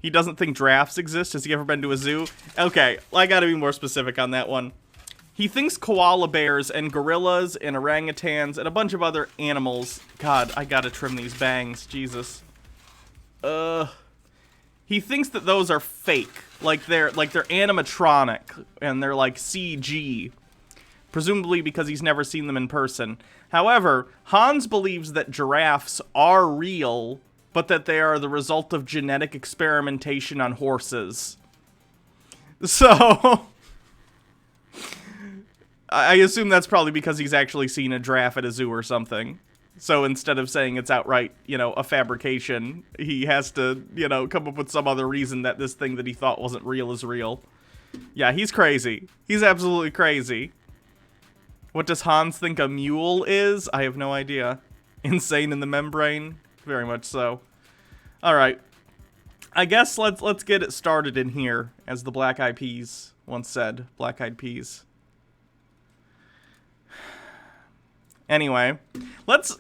He doesn't think giraffes exist. Has he ever been to a zoo? Okay, I gotta be more specific on that one. He thinks koala bears and gorillas and orangutans and a bunch of other animals. God, I gotta trim these bangs. Jesus. He thinks that those are fake. Like they're animatronic and they're like CG. Presumably because he's never seen them in person. However, Hans believes that giraffes are real, but that they are the result of genetic experimentation on horses. So, I assume that's probably because he's actually seen a giraffe at a zoo or something. So instead of saying it's outright, a fabrication, he has to, come up with some other reason that this thing that he thought wasn't real is real. Yeah, he's crazy. He's absolutely crazy. What does Hans think a mule is? I have no idea. Insane in the membrane? Very much so. Alright. I guess let's get it started in here, as the Black Eyed Peas once said. Black Eyed Peas. Anyway, let's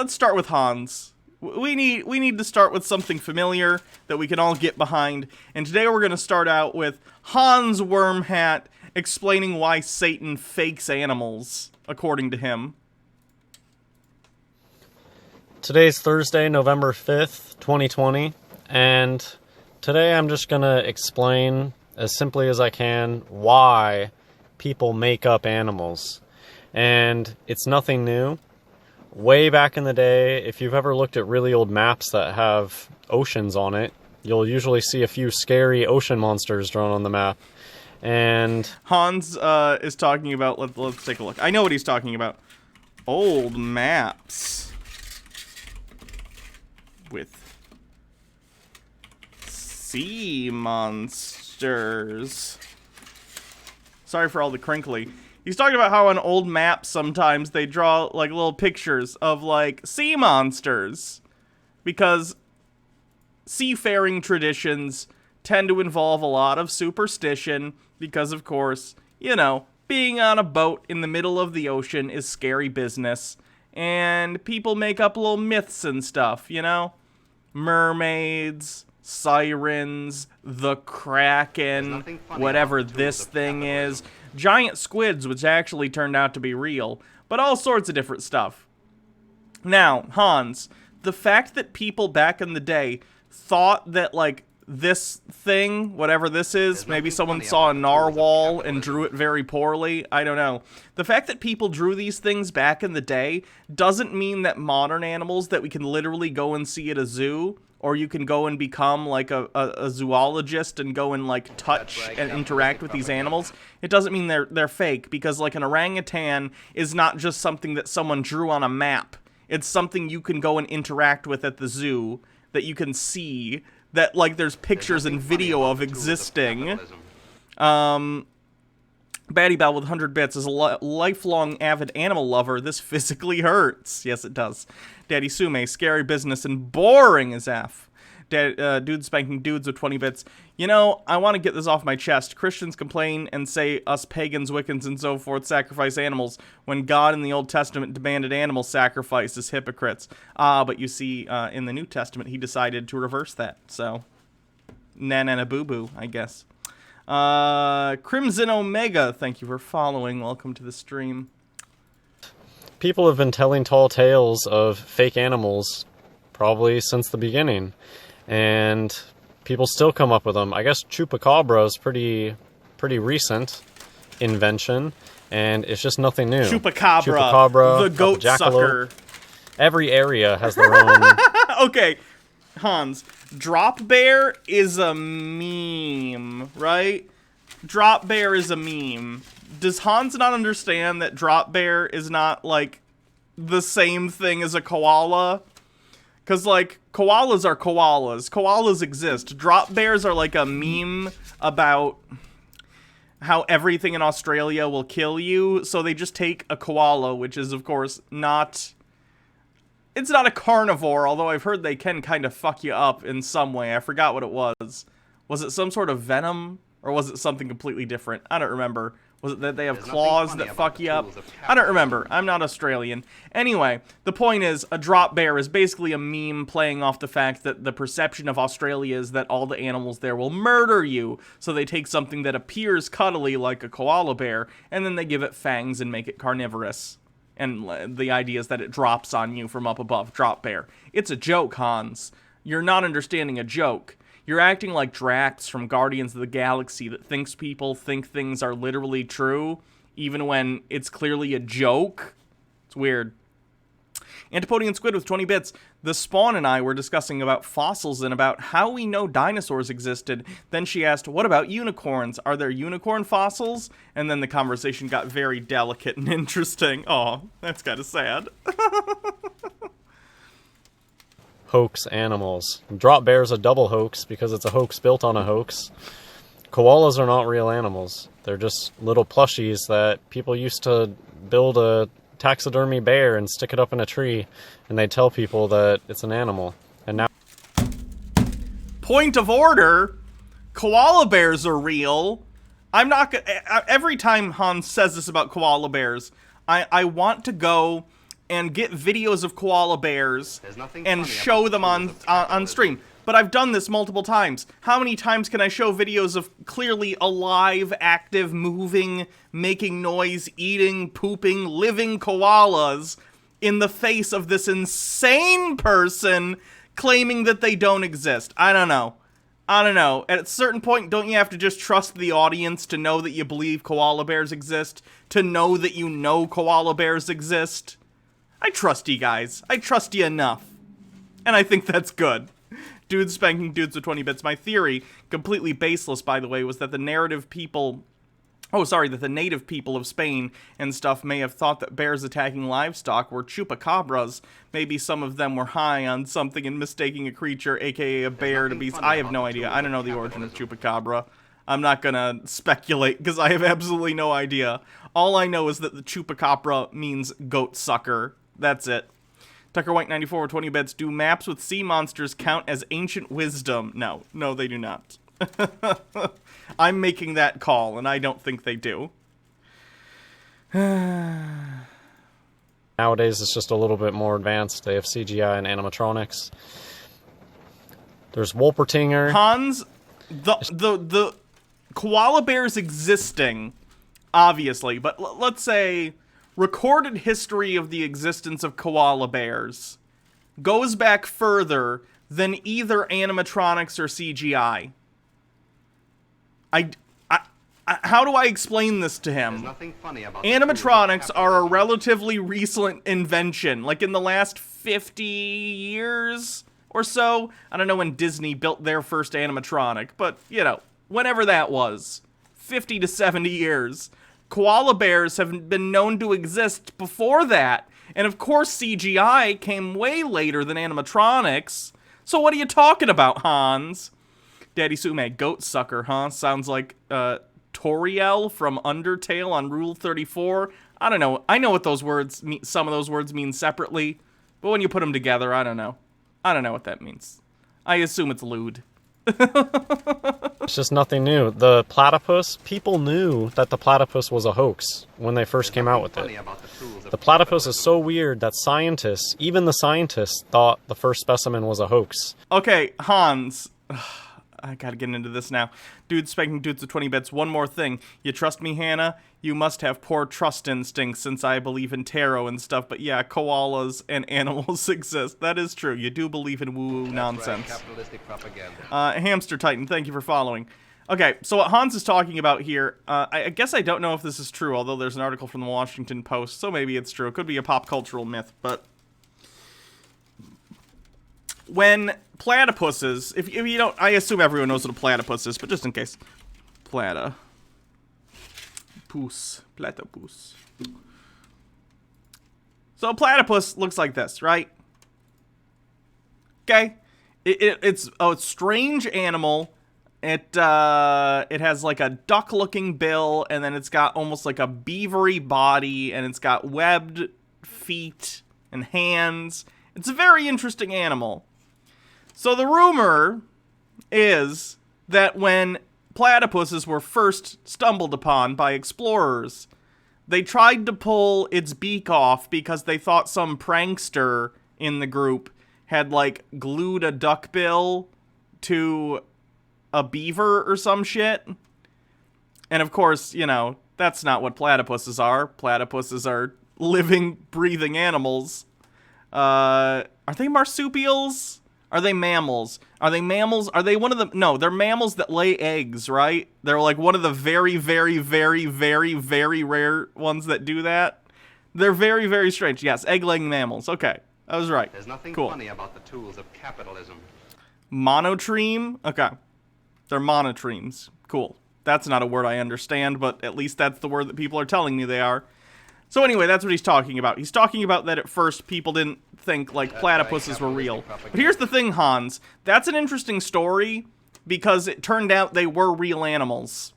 start with Hans. We need to start with something familiar that we can all get behind. And today we're going to start out with Hans Wormhat explaining why Satan fakes animals, according to him. Today's Thursday, November 5th, 2020, and today I'm just going to explain as simply as I can why people make up animals. And it's nothing new. Way back in the day, if you've ever looked at really old maps that have oceans on it, you'll usually see a few scary ocean monsters drawn on the map. And Hans is talking about, let's take a look. I know what he's talking about. Old maps with sea monsters. Sorry for all the crinkly. He's talking about how on old maps sometimes they draw like little pictures of like sea monsters because seafaring traditions tend to involve a lot of superstition because, of course, being on a boat in the middle of the ocean is scary business and people make up little myths and stuff, mermaids, sirens, the Kraken, whatever this thing is. Giant squids, which actually turned out to be real, but all sorts of different stuff. Now, Hans, the fact that people back in the day thought that, like, this thing, whatever this is, maybe someone saw a narwhal and drew it very poorly, I don't know. The fact that people drew these things back in the day doesn't mean that modern animals that we can literally go and see at a zoo, or you can go and become like a zoologist and go and like touch and interact with these animals. It doesn't mean they're fake, because like an orangutan is not just something that someone drew on a map. It's something you can go and interact with at the zoo, that you can see, that like there's pictures and video of existing. Batty Bell with 100 bits is a lifelong avid animal lover. This physically hurts. Yes, it does. Daddy Sume, scary business and boring as F. Dude spanking dudes with 20 bits. I want to get this off my chest. Christians complain and say us pagans, Wiccans, and so forth sacrifice animals when God in the Old Testament demanded animal sacrifice as hypocrites. But you see, in the New Testament, he decided to reverse that. So, na boo boo, I guess. Crimson Omega, thank you for following. Welcome to the stream. People have been telling tall tales of fake animals probably since the beginning, and people still come up with them. I guess Chupacabra is pretty recent invention, and it's just nothing new. Chupacabra, the goat sucker. Every area has their own. Okay, Hans, Drop Bear is a meme, right? Drop Bear is a meme. Does Hans not understand that Drop Bear is not, like, the same thing as a koala? Because, like, koalas are koalas. Koalas exist. Drop Bears are, like, a meme about how everything in Australia will kill you. So they just take a koala, which is, of course, not... It's not a carnivore, although I've heard they can kind of fuck you up in some way. I forgot what it was. Was it some sort of venom? Or was it something completely different? I don't remember. Was it that they have claws that fuck you up? I don't remember. I'm not Australian. Anyway, the point is, a drop bear is basically a meme playing off the fact that the perception of Australia is that all the animals there will murder you. So they take something that appears cuddly like a koala bear, and then they give it fangs and make it carnivorous. And the idea is that it drops on you from up above. Drop bear. It's a joke, Hans. You're not understanding a joke. You're acting like Drax from Guardians of the Galaxy that thinks people think things are literally true, even when it's clearly a joke. It's weird. Antipodian Squid with 20 bits. The Spawn and I were discussing about fossils and about how we know dinosaurs existed. Then she asked, what about unicorns? Are there unicorn fossils? And then the conversation got very delicate and interesting. Aw, that's kind of sad. Hoax animals. Drop bear's a double hoax because it's a hoax built on a hoax. Koalas are not real animals. They're just little plushies that people used to build a taxidermy bear and stick it up in a tree, and they tell people that it's an animal. And now, point of order, koala bears are real. I'm not gonna, every time Hans says this about koala bears, I want to go and get videos of koala bears and show them on stream. But I've done this multiple times. How many times can I show videos of clearly alive, active, moving, making noise, eating, pooping, living koalas in the face of this insane person claiming that they don't exist? I don't know. I don't know. At a certain point, don't you have to just trust the audience to know that you believe koala bears exist? To know that you know koala bears exist? I trust you guys. I trust you enough. And I think that's good. Dudes spanking dudes with 20 bits. My theory, completely baseless by the way, was that the native people of Spain and stuff may have thought that bears attacking livestock were chupacabras. Maybe some of them were high on something and mistaking a creature, aka a bear, to be... I have no idea. I don't know the origin of chupacabra. I'm not gonna speculate, because I have absolutely no idea. All I know is that the chupacabra means goat sucker. That's it. Tucker White 94 with 20 bits. Do maps with sea monsters count as ancient wisdom? No. No, they do not. I'm making that call, and I don't think they do. nowadays it's just a little bit more advanced. They have CGI and animatronics. There's Wolpertinger. Hans, the koala bears existing, obviously, but let's say recorded history of the existence of koala bears goes back further than either animatronics or CGI. How do I explain this to him? Animatronics are a relatively recent invention, like in the last 50 years or so. I don't know when Disney built their first animatronic, but, you know, whenever that was. 50 to 70 years. Koala bears have been known to exist before that. And of course CGI came way later than animatronics. So what are you talking about, Hans? Daddy Sume, goat sucker, huh? Sounds like, Toriel from Undertale on Rule 34. I don't know. I know what those words mean. Some of those words mean separately. But when you put them together, I don't know. I don't know what that means. I assume it's lewd. It's just nothing new. The platypus, people knew that the platypus was a hoax when they first came out with it. The platypus is so weird that scientists, even the scientists, thought the first specimen was a hoax. Okay, Hans. I gotta get into this now. Dudes spanking dudes with 20 bits. One more thing. You trust me, Hannah? You must have poor trust instincts since I believe in tarot and stuff. But yeah, koalas and animals exist. That is true. You do believe in woo-woo nonsense. Hamster Titan, thank you for following. Okay, so what Hans is talking about here, I guess I don't know if this is true, although there's an article from the Washington Post, so maybe it's true. It could be a pop cultural myth, but... when platypuses, if you don't, I assume everyone knows what a platypus is, but just in case. Platypus. So a platypus looks like this, right? Okay? It's a strange animal. It has like a duck-looking bill, and then it's got almost like a beavery body, and it's got webbed feet and hands. It's a very interesting animal. So the rumor is that when platypuses were first stumbled upon by explorers. They tried to pull its beak off because they thought some prankster in the group had, like, glued a duckbill to a beaver or some shit. And of course, you know, that's not what platypuses are. Platypuses are living, breathing animals. Are they marsupials? Are they mammals? Are they mammals? Are they one of the... No, they're mammals that lay eggs, right? They're like one of the very, very, very, very, very rare ones that do that. They're very, very strange. Yes, egg-laying mammals. Okay, I was right. There's nothing cool. funny about the tools of capitalism. Monotreme? Okay. They're monotremes. Cool. That's not a word I understand, but at least that's the word that people are telling me they are. So anyway, that's what he's talking about. He's talking about that at first people didn't think, like, platypuses were real. But here's the thing, Hans. That's an interesting story because it turned out they were real animals.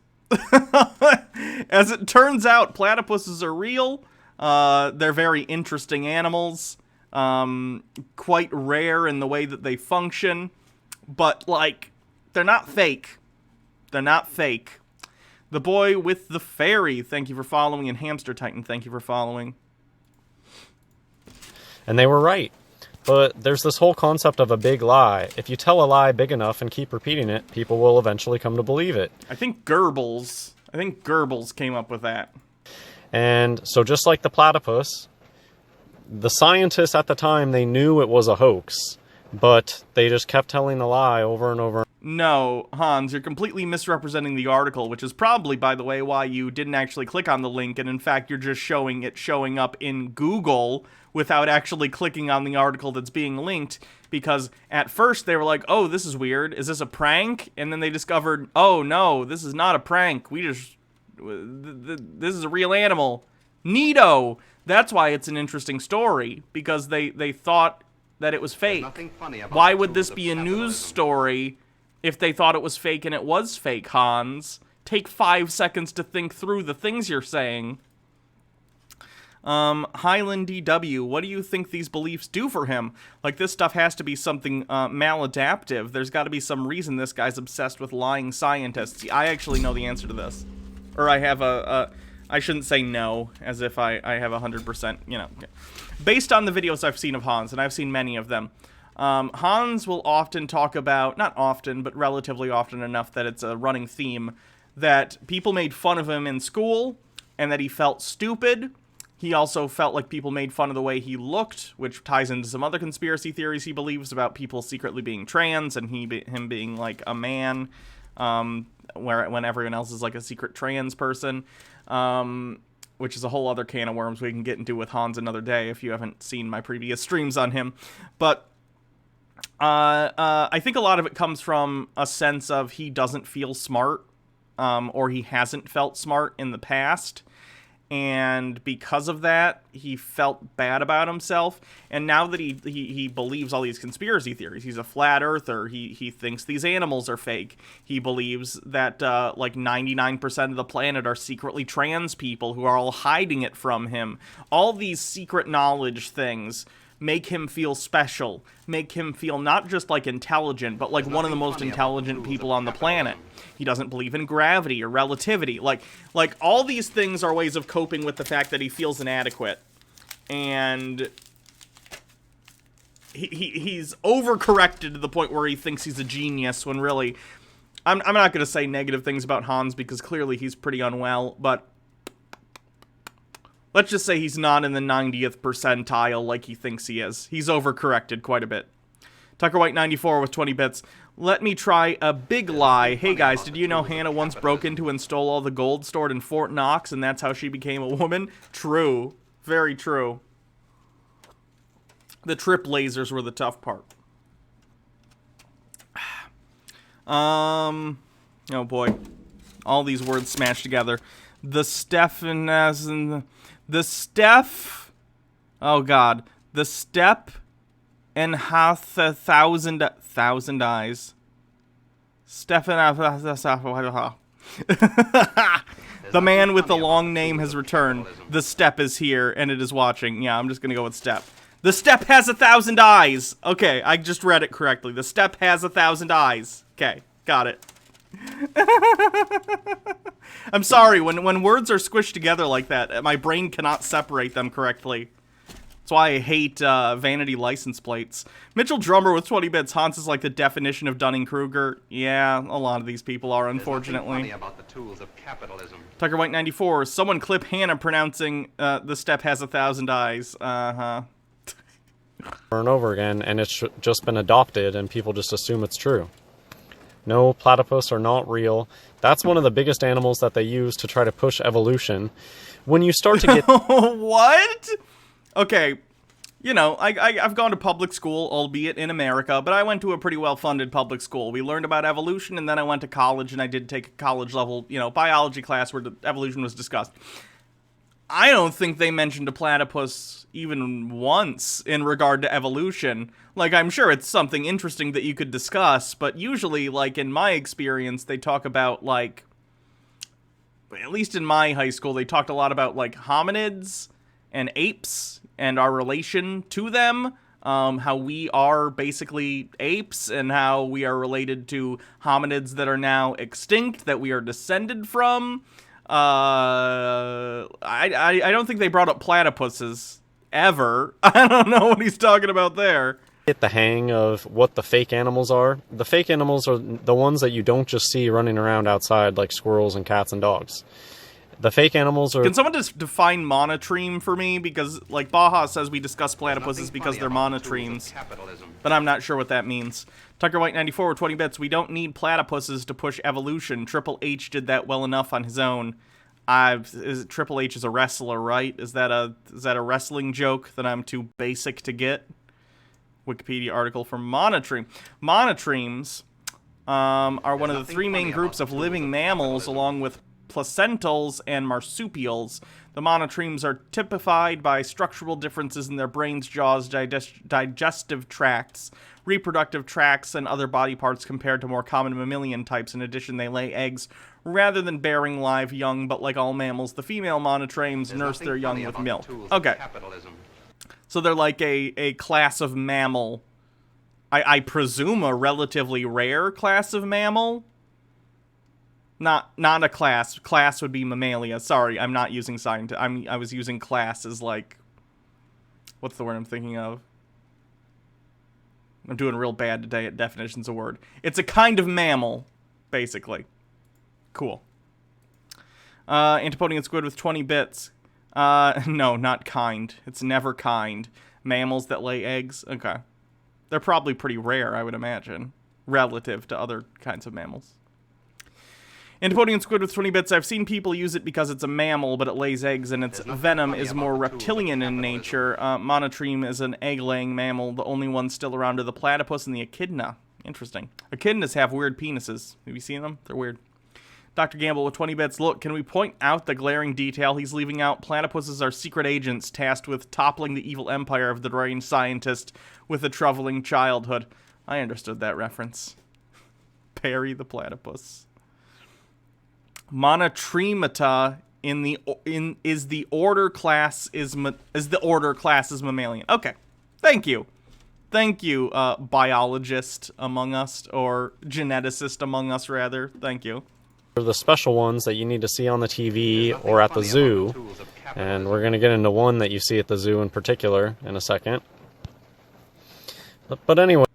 As it turns out, platypuses are real. They're very interesting animals. Quite rare in the way that they function. But, like, they're not fake. They're not fake. The Boy with the Fairy, thank you for following. And Hamster Titan, thank you for following. And they were right. But there's this whole concept of a big lie. If you tell a lie big enough and keep repeating it, people will eventually come to believe it. I think Goebbels came up with that. And so just like the platypus, the scientists at the time, they knew it was a hoax, but they just kept telling the lie over and over. No, Hans, you're completely misrepresenting the article, which is probably, by the way, why you didn't actually click on the link, and in fact, you're just showing up in Google without actually clicking on the article that's being linked, because at first they were like, oh, this is weird, is this a prank? And then they discovered, oh, no, this is not a prank, this is a real animal. Neato! That's why it's an interesting story, because they thought that it was fake. Why would this be a news story if they thought it was fake and it was fake, Hans? Take 5 seconds to think through the things you're saying. Highland DW, what do you think these beliefs do for him? Like, this stuff has to be something maladaptive. There's got to be some reason this guy's obsessed with lying scientists. I actually know the answer to this. Or I have I shouldn't say no, as if I have 100%, you know. Based on the videos I've seen of Hans, and I've seen many of them, Hans will often talk about, not often, but relatively often enough that it's a running theme, that people made fun of him in school, and that he felt stupid. He also felt like people made fun of the way he looked, which ties into some other conspiracy theories he believes about people secretly being trans, and him being, like, a man, when everyone else is, like, a secret trans person, which is a whole other can of worms we can get into with Hans another day if you haven't seen my previous streams on him. But I think a lot of it comes from a sense of he doesn't feel smart, or he hasn't felt smart in the past, and because of that, he felt bad about himself. And now that he believes all these conspiracy theories, he's a flat earther, he thinks these animals are fake, he believes that like 99% of the planet are secretly trans people who are all hiding it from him. All these secret knowledge things make him feel special, make him feel not just like intelligent, but like one of the most intelligent people on the planet. He doesn't believe in gravity or relativity. Like all these things are ways of coping with the fact that he feels inadequate. And he's overcorrected to the point where he thinks he's a genius, when really, I'm not going to say negative things about Hans because clearly he's pretty unwell, but let's just say he's not in the 90th percentile like he thinks he is. He's overcorrected quite a bit. Tucker White 94 with 20 bits. Let me try a big lie. Hey guys, did you know Hannah once broke into and stole all the gold stored in Fort Knox, and that's how she became a woman? True. Very true. The trip lasers were the tough part. Oh boy. All these words smashed together. The Stephanas and the Steph. Oh god. The step and hath 1,000 eyes. Stephan. The man with the long name has returned. The step is here and it is watching. Yeah, I'm just gonna go with step. The step has 1,000 eyes. Okay, I just read it correctly. The step has 1,000 eyes. Okay, got it. I'm sorry, when words are squished together like that, my brain cannot separate them correctly. That's why I hate vanity license plates. Mitchell Drummer with 20 bits. Hans is like the definition of Dunning-Kruger. Yeah, a lot of these people are, unfortunately. There's nothing funny about the tools of capitalism. Tucker White 94. Someone clip Hannah pronouncing the step has 1,000 eyes. Uh-huh. Over and over again, and it's just been adopted, and people just assume it's true. No, platypus are not real. That's one of the biggest animals that they use to try to push evolution. When you start to get... What? Okay, you know, I've gone to public school, albeit in America, but I went to a pretty well-funded public school. We learned about evolution, and then I went to college, and I did take a college-level, you know, biology class where the evolution was discussed. I don't think they mentioned a platypus even once in regard to evolution. Like, I'm sure it's something interesting that you could discuss, but usually, like, in my experience, they talk about, like, at least in my high school, they talked a lot about, like, hominids and apes and our relation to them, how we are basically apes and how we are related to hominids that are now extinct, that we are descended from. I don't think they brought up platypuses ever. I don't know what he's talking about there. Get the hang of what the fake animals are. The fake animals are the ones that you don't just see running around outside like squirrels and cats and dogs. The fake animals are... Can someone just define monotreme for me? Because, like, Baja says we discuss platypuses because they're monotremes. But I'm not sure what that means. Tucker White 94 with 20 bits. We don't need platypuses to push evolution. Triple H did that well enough on his own. Triple H is a wrestler, right? Is that a wrestling joke that I'm too basic to get? Wikipedia article from Monotreme. Monotremes are one of the three main groups of living mammals, along with placentals and marsupials. The monotremes are typified by structural differences in their brains, jaws, digestive tracts, reproductive tracts, and other body parts compared to more common mammalian types. In addition, they lay eggs rather than bearing live young, but like all mammals, the female monotremes nurse their young with milk. Okay. So they're like a class of mammal. I presume a relatively rare class of mammal. Not a class. Class would be mammalia. Sorry, I'm not using scientist. I was using class as like, what's the word I'm thinking of? I'm doing real bad today at definitions of word. It's a kind of mammal, basically. Cool. Antipodian squid with 20 bits. No, not kind. It's never kind. Mammals that lay eggs. Okay. They're probably pretty rare, I would imagine, relative to other kinds of mammals. Antipodian squid with 20 bits. I've seen people use it because it's a mammal, but it lays eggs, and its venom is more reptilian in nature. Monotreme is an egg-laying mammal. The only ones still around are the platypus and the echidna. Interesting. Echidnas have weird penises. Have you seen them? They're weird. Dr. Gamble with 20 bits. Look, can we point out the glaring detail he's leaving out? Platypuses are secret agents tasked with toppling the evil empire of the deranged scientist with a troubling childhood. I understood that reference. Perry the platypus. Monotremata is the order class is mammalian. Okay, thank you, biologist among us, or geneticist among us rather. Thank you. They're the special ones that you need to see on the TV or at the zoo, and we're gonna get into one that you see at the zoo in particular in a second. But anyway.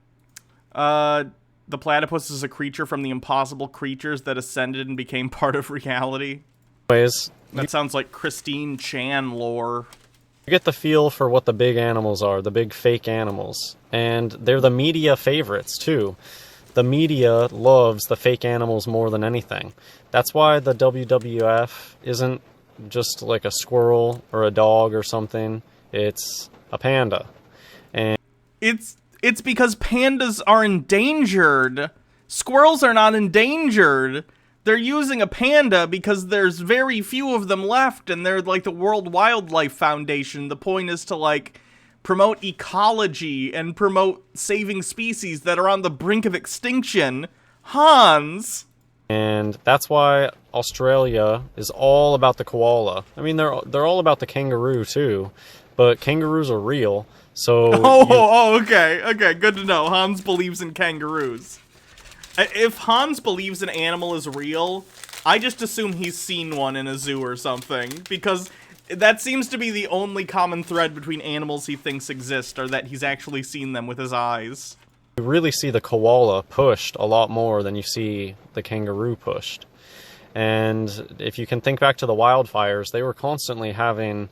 The platypus is a creature from the impossible creatures that ascended and became part of reality. Anyways, that sounds like Christine Chan lore. You get the feel for what the big animals are, the big fake animals. And they're the media favorites, too. The media loves the fake animals more than anything. That's why the WWF isn't just like a squirrel or a dog or something. It's a panda. And It's because pandas are endangered. Squirrels are not endangered. They're using a panda because there's very few of them left, and they're like the World Wildlife Foundation. The point is to, like, promote ecology and promote saving species that are on the brink of extinction. Hans! And that's why Australia is all about the koala. I mean, they're all about the kangaroo, too. But kangaroos are real. So okay, good to know. Hans believes in kangaroos. If Hans believes an animal is real, I just assume he's seen one in a zoo or something, because that seems to be the only common thread between animals he thinks exist, or that he's actually seen them with his eyes. You really see the koala pushed a lot more than you see the kangaroo pushed. And if you can think back to the wildfires, they were constantly having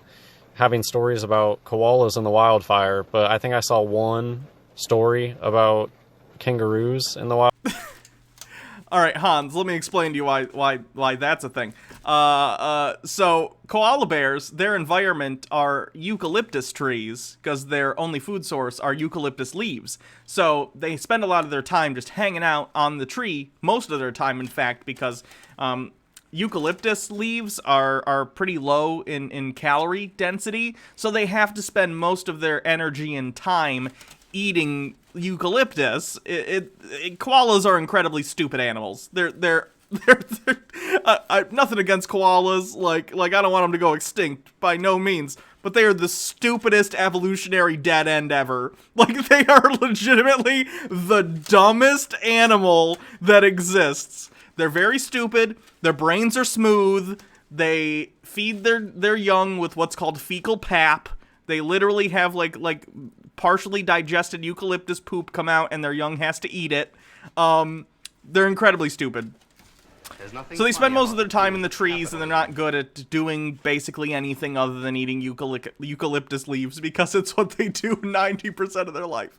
stories about koalas in the wildfire, but I think I saw one story about kangaroos in the wild. All right, Hans, let me explain to you why that's a thing. So koala bears, their environment are eucalyptus trees, because their only food source are eucalyptus leaves. So they spend a lot of their time just hanging out on the tree, most of their time, in fact, because eucalyptus leaves are pretty low in calorie density, so they have to spend most of their energy and time eating eucalyptus. Koalas are incredibly stupid animals. They're nothing against koalas. Like I don't want them to go extinct by no means, but they are the stupidest evolutionary dead end ever. Like, they are legitimately the dumbest animal that exists. They're very stupid. Their brains are smooth. They feed their young with what's called fecal pap. They literally have like partially digested eucalyptus poop come out, and their young has to eat it. They're incredibly stupid. So they spend most of their time in the trees, and they're not good at doing basically anything other than eating eucalyptus leaves, because it's what they do 90% of their life.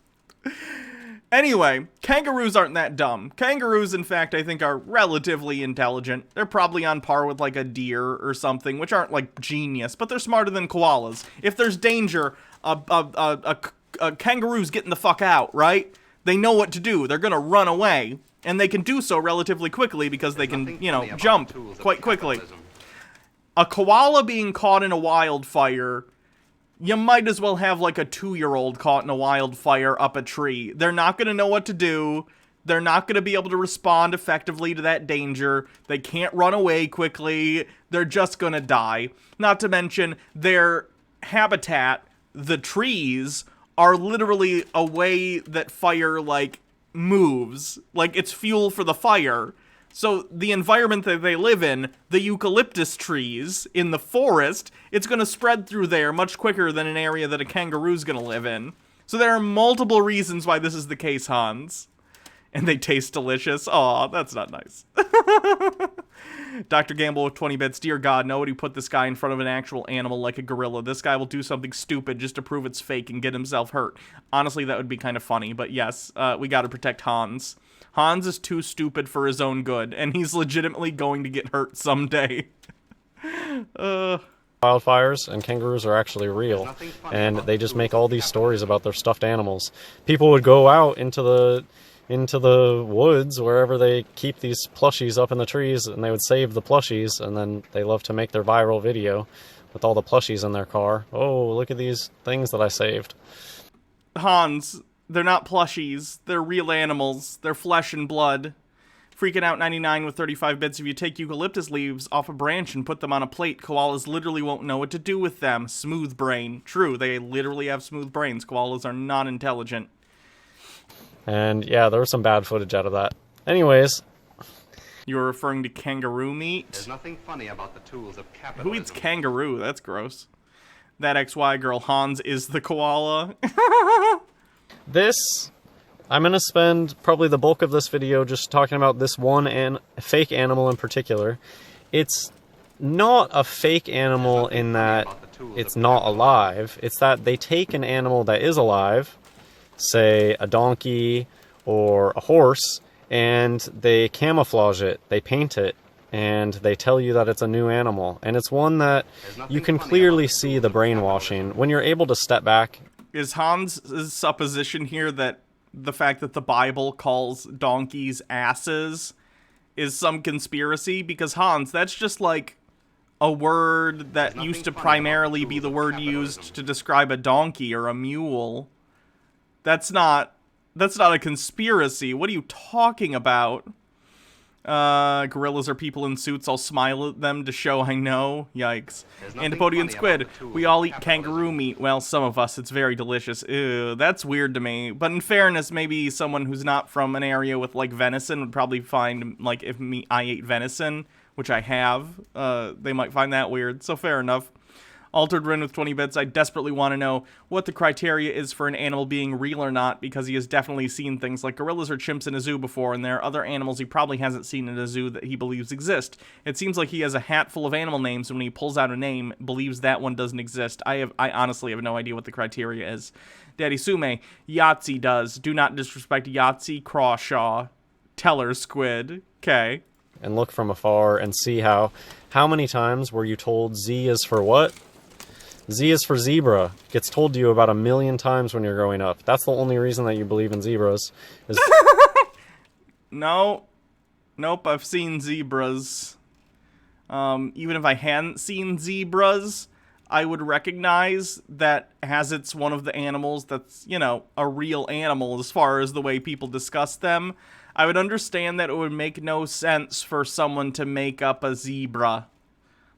Anyway, kangaroos aren't that dumb. Kangaroos, in fact, I think are relatively intelligent. They're probably on par with like a deer or something, which aren't like genius, but they're smarter than koalas. If there's danger, a kangaroo's getting the fuck out, right? They know what to do. They're gonna run away, and they can do so relatively quickly because they can, you know, jump quite quickly. A koala being caught in a wildfire, you might as well have like a 2-year-old caught in a wildfire up a tree. They're not going to know what to do. They're not going to be able to respond effectively to that danger. They can't run away quickly. They're just going to die. Not to mention, their habitat, the trees, are literally a way that fire, like, moves. Like, it's fuel for the fire. So the environment that they live in, the eucalyptus trees in the forest, it's going to spread through there much quicker than an area that a kangaroo's going to live in. So there are multiple reasons why this is the case, Hans. And they taste delicious. Aw, that's not nice. Dr. Gamble with 20 bits. Dear God, nobody put this guy in front of an actual animal like a gorilla. This guy will do something stupid just to prove it's fake and get himself hurt. Honestly, that would be kind of funny. But yes, we gotta protect Hans. Hans is too stupid for his own good, and he's legitimately going to get hurt someday. Wildfires and kangaroos are actually real, and they just make all these stories about their stuffed animals. People would go out into the woods, wherever they keep these plushies up in the trees, and they would save the plushies, and then they love to make their viral video with all the plushies in their car. Oh, look at these things that I saved. Hans, they're not plushies. They're real animals. They're flesh and blood. Freaking Out 99 with 35 bits. If you take eucalyptus leaves off a branch and put them on a plate, koalas literally won't know what to do with them. Smooth brain. True, they literally have smooth brains. Koalas are not intelligent. And yeah, there was some bad footage out of that. Anyways. You're referring to kangaroo meat? There's nothing funny about the tools of capitalism. Who eats kangaroo? That's gross. That XY girl Hans is the koala. I'm going to spend probably the bulk of this video just talking about this one fake animal in particular. It's not a fake animal in that it's not alive. It's that they take an animal that is alive, say a donkey or a horse, and they camouflage it, they paint it, and they tell you that it's a new animal. And it's one that you can clearly see the brainwashing. When you're able to step back. Is Hans' supposition here that the fact that the Bible calls donkeys asses is some conspiracy? Because Hans, that's just like a word that used to primarily be the word used to describe a donkey or a mule. That's not a conspiracy. What are you talking about? Gorillas are people in suits. I'll smile at them to show I know. Yikes. nothing Antipodian funny squid. about the tools We of all eat capitalism. kangaroo meat. Well, some of us. It's very delicious. Ew, that's weird to me. But in fairness, maybe someone who's not from an area with, like, venison would probably find, like, if I ate venison, which I have, they might find that weird. So fair enough. Altered Rin with 20 bits. I desperately want to know what the criteria is for an animal being real or not, because he has definitely seen things like gorillas or chimps in a zoo before, and there are other animals he probably hasn't seen in a zoo that he believes exist. It seems like he has a hat full of animal names, and when he pulls out a name, believes that one doesn't exist. I honestly have no idea what the criteria is. Daddy Sume, Yahtzee does. Do not disrespect Yahtzee, Crawshaw, Teller Squid. Okay. And look from afar and see how many times were you told Z is for what? Z is for zebra. Gets told to you about 1 million times when you're growing up. That's the only reason that you believe in zebras. Is No. Nope, I've seen zebras. Even if I hadn't seen zebras, I would recognize that as it's one of the animals that's, you know, a real animal as far as the way people discuss them. I would understand that it would make no sense for someone to make up a zebra.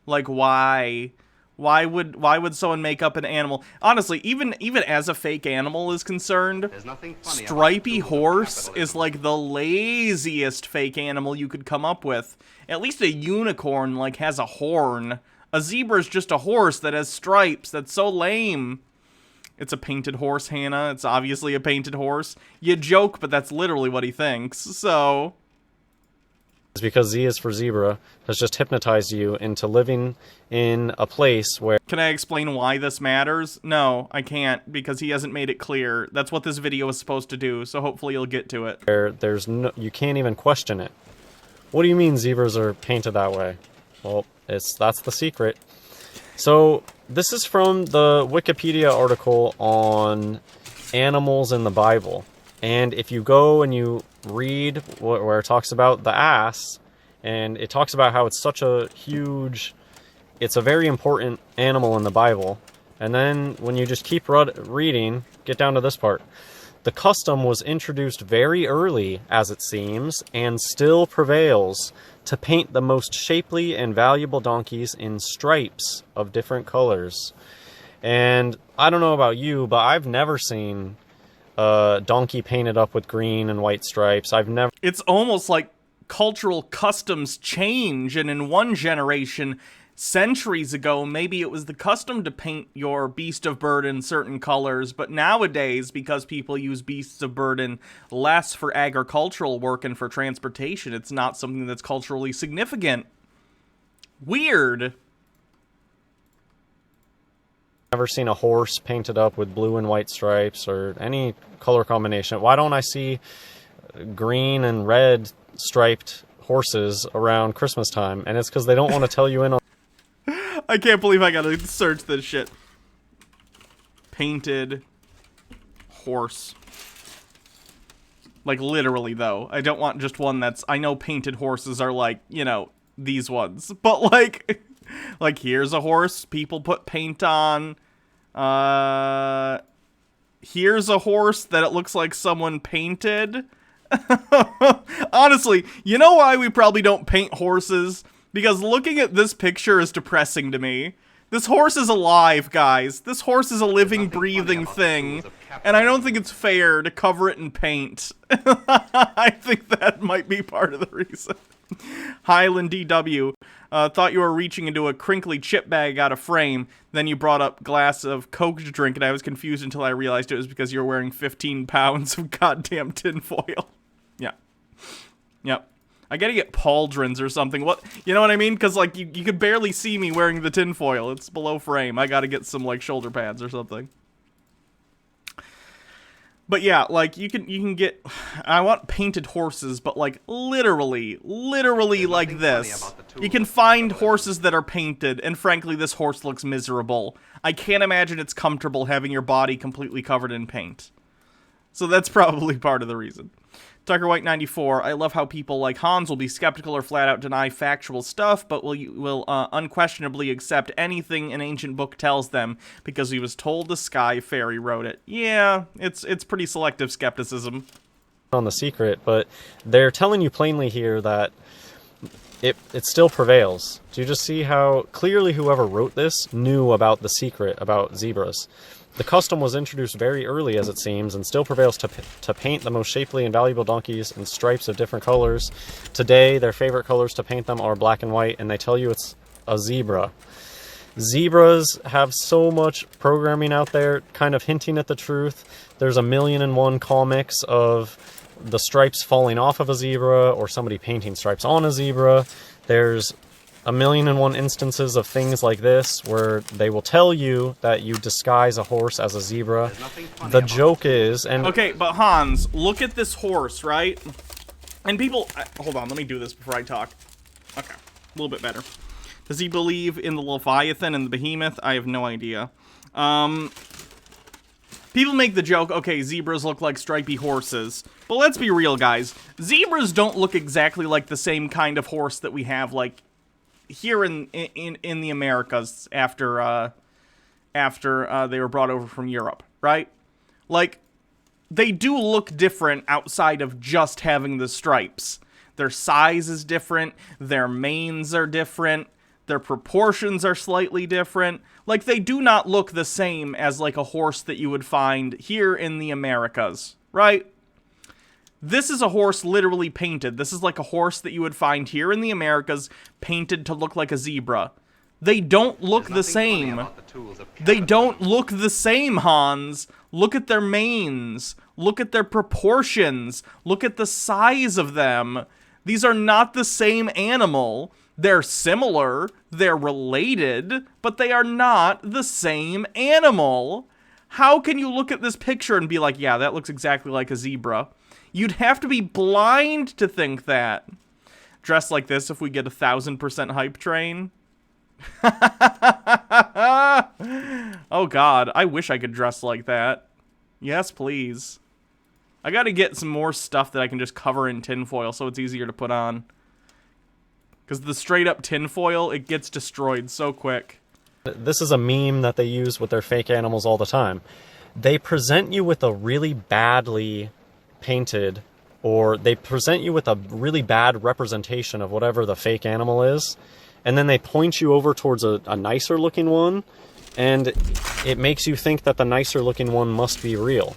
Like, why? Why would someone make up an animal? Honestly, even as a fake animal is concerned, There's nothing funny about stripy the tools of horse capitalism. is like the laziest fake animal you could come up with. At least a unicorn, like, has a horn. A zebra is just a horse that has stripes. That's so lame. It's a painted horse, Hannah. It's obviously a painted horse. You joke, but that's literally what he thinks. So... because Z is for zebra has just hypnotized you into living in a place where Can I explain why this matters? No, I can't, because he hasn't made it clear. That's what this video is supposed to do, so hopefully you'll get to it. there's no, you can't even question it. What do you mean zebras are painted that way? Well, that's the secret. So this is from the Wikipedia article on animals in the Bible. And if you go and you read where it talks about the ass, and it talks about how it's such a huge, it's a very important animal in the Bible. And then when you just keep reading, get down to this part. The custom was introduced very early, as it seems, and still prevails, to paint the most shapely and valuable donkeys in stripes of different colors. And I don't know about you, but I've never seen donkey painted up with green and white stripes. I've never... It's almost like cultural customs change, and in one generation, centuries ago, maybe it was the custom to paint your beast of burden certain colors, but nowadays, because people use beasts of burden less for agricultural work and for transportation, it's not something that's culturally significant. Weird. Never seen a horse painted up with blue and white stripes or any color combination. Why don't I see green and red striped horses around Christmas time? And it's because they don't want to tell you in on... I can't believe I gotta search this shit. Painted horse. Like, literally, though. I don't want just one that's... I know painted horses are like, you know, these ones. But, like... Like, here's a horse people put paint on. Here's a horse that it looks like someone painted. Honestly, you know why we probably don't paint horses? Because looking at this picture is depressing to me. This horse is alive, guys. This horse is a living, breathing thing. And I don't think it's fair to cover it in paint. I think that might be part of the reason. Highland DW. Thought you were reaching into a crinkly chip bag out of frame. Then you brought up glass of Coke to drink, and I was confused until I realized it was because you were wearing 15 pounds of goddamn tinfoil. Yeah. Yep. I gotta get pauldrons or something. What? You know what I mean? Because, like, you could barely see me wearing the tinfoil. It's below frame. I gotta get some, like, shoulder pads or something. But yeah, like, you can get... I want painted horses, but, like, literally like this. You can find horses that are painted, and frankly, this horse looks miserable. I can't imagine it's comfortable having your body completely covered in paint. So that's probably part of the reason. Tucker White 94, I love how people like Hans will be skeptical or flat out deny factual stuff, but will unquestionably accept anything an ancient book tells them because he was told the Sky Fairy wrote it. Yeah, it's pretty selective skepticism. on the secret, but they're telling you plainly here that it still prevails. Do you just see how clearly whoever wrote this knew about the secret about zebras? The custom was introduced very early, as it seems, and still prevails to paint the most shapely and valuable donkeys in stripes of different colors. Today, their favorite colors to paint them are black and white, and they tell you it's a zebra. Zebras have so much programming out there, kind of hinting at the truth. There's 1,000,001 comics of the stripes falling off of a zebra, or somebody painting stripes on a zebra. There's 1,000,001 instances of things like this where they will tell you that you disguise a horse as a zebra. The joke is, and okay, but Hans, look at this horse, right? And people, hold on, let me do this before I talk. Okay, a little bit better. Does he believe in the Leviathan and the Behemoth? I have no idea. People make the joke, okay, zebras look like stripy horses. But let's be real, guys. Zebras don't look exactly like the same kind of horse that we have, like, here in the Americas after they were brought over from Europe, right? Like, they do look different outside of just having the stripes. Their size is different, their manes are different, their proportions are slightly different. Like, they do not look the same as, like, a horse that you would find here in the Americas, right? This is a horse literally painted. This is like a horse that you would find here in the Americas, painted to look like a zebra. They don't look the same. They don't look the same, Hans. Look at their manes. Look at their proportions. Look at the size of them. These are not the same animal. They're similar, they're related, but they are not the same animal. How can you look at this picture and be like, yeah, that looks exactly like a zebra? You'd have to be blind to think that. Dressed like this if we get 1,000% hype train. Oh god, I wish I could dress like that. Yes, please. I gotta get some more stuff that I can just cover in tinfoil so it's easier to put on. Because the straight-up tinfoil, it gets destroyed so quick. This is a meme that they use with their fake animals all the time. They present you with a really badly painted, or they present you with a really bad representation of whatever the fake animal is, and then they point you over towards a nicer-looking one, and it makes you think that the nicer-looking one must be real.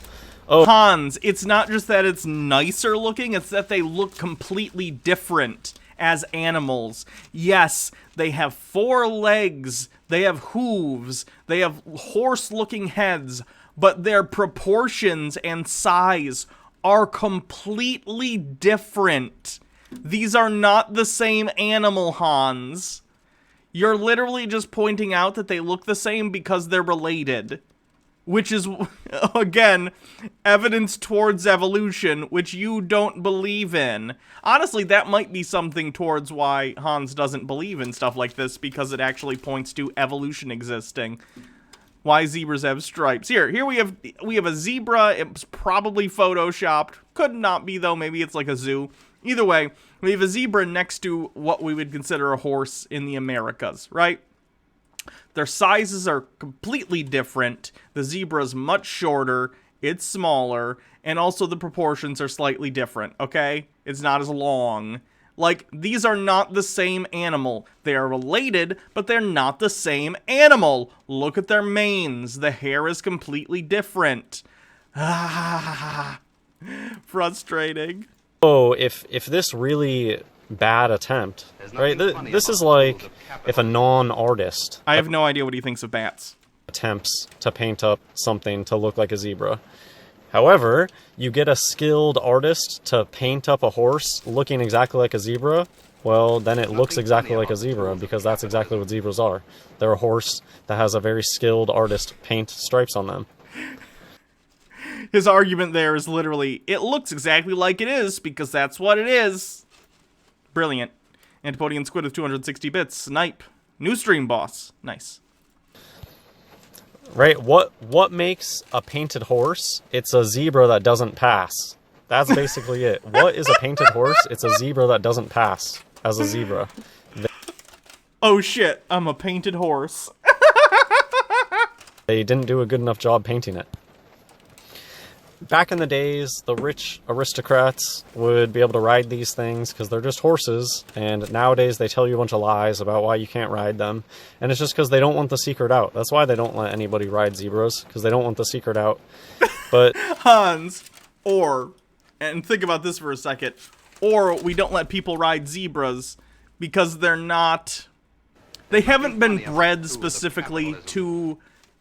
Oh, Hans, it's not just that it's nicer looking, it's that they look completely different as animals. Yes, they have 4 legs, they have hooves, they have horse-looking heads, but their proportions and size are completely different. These are not the same animal, Hans. You're literally just pointing out that they look the same because they're related. Which is, again, evidence towards evolution, which you don't believe in. Honestly, that might be something towards why Hans doesn't believe in stuff like this, because it actually points to evolution existing. Why zebras have stripes. Here we have a zebra. It's probably photoshopped. Could not be, though. Maybe it's like a zoo. Either way, we have a zebra next to what we would consider a horse in the Americas, right? Their sizes are completely different. The zebra's much shorter, it's smaller, and also the proportions are slightly different, okay? It's not as long. Like, these are not the same animal. They are related, but they're not the same animal. Look at their manes. The hair is completely different. Ah, frustrating. Oh, if this really bad attempt, right? This is like if a non-artist, I have no idea what he thinks of bats, attempts to paint up something to look like a zebra. However, you get a skilled artist to paint up a horse looking exactly like a zebra, well, then it looks exactly like a zebra, because that's exactly what zebras are. They're a horse that has a very skilled artist paint stripes on them. His argument there is literally, it looks exactly like it is, because that's what it is. Brilliant. Antipodian Squid with 260 bits. Snipe. New stream boss. Nice. Right, what makes a painted horse? It's a zebra that doesn't pass. That's basically it. What is a painted horse? It's a zebra that doesn't pass as a zebra. Oh shit, I'm a painted horse. They didn't do a good enough job painting it. back in the days, the rich aristocrats would be able to ride these things because they're just horses, and nowadays they tell you a bunch of lies about why you can't ride them, and it's just because they don't want the secret out. That's why they don't let anybody ride zebras, because they don't want the secret out. But Hans, and think about this for a second, or we don't let people ride zebras because they haven't been bred specifically to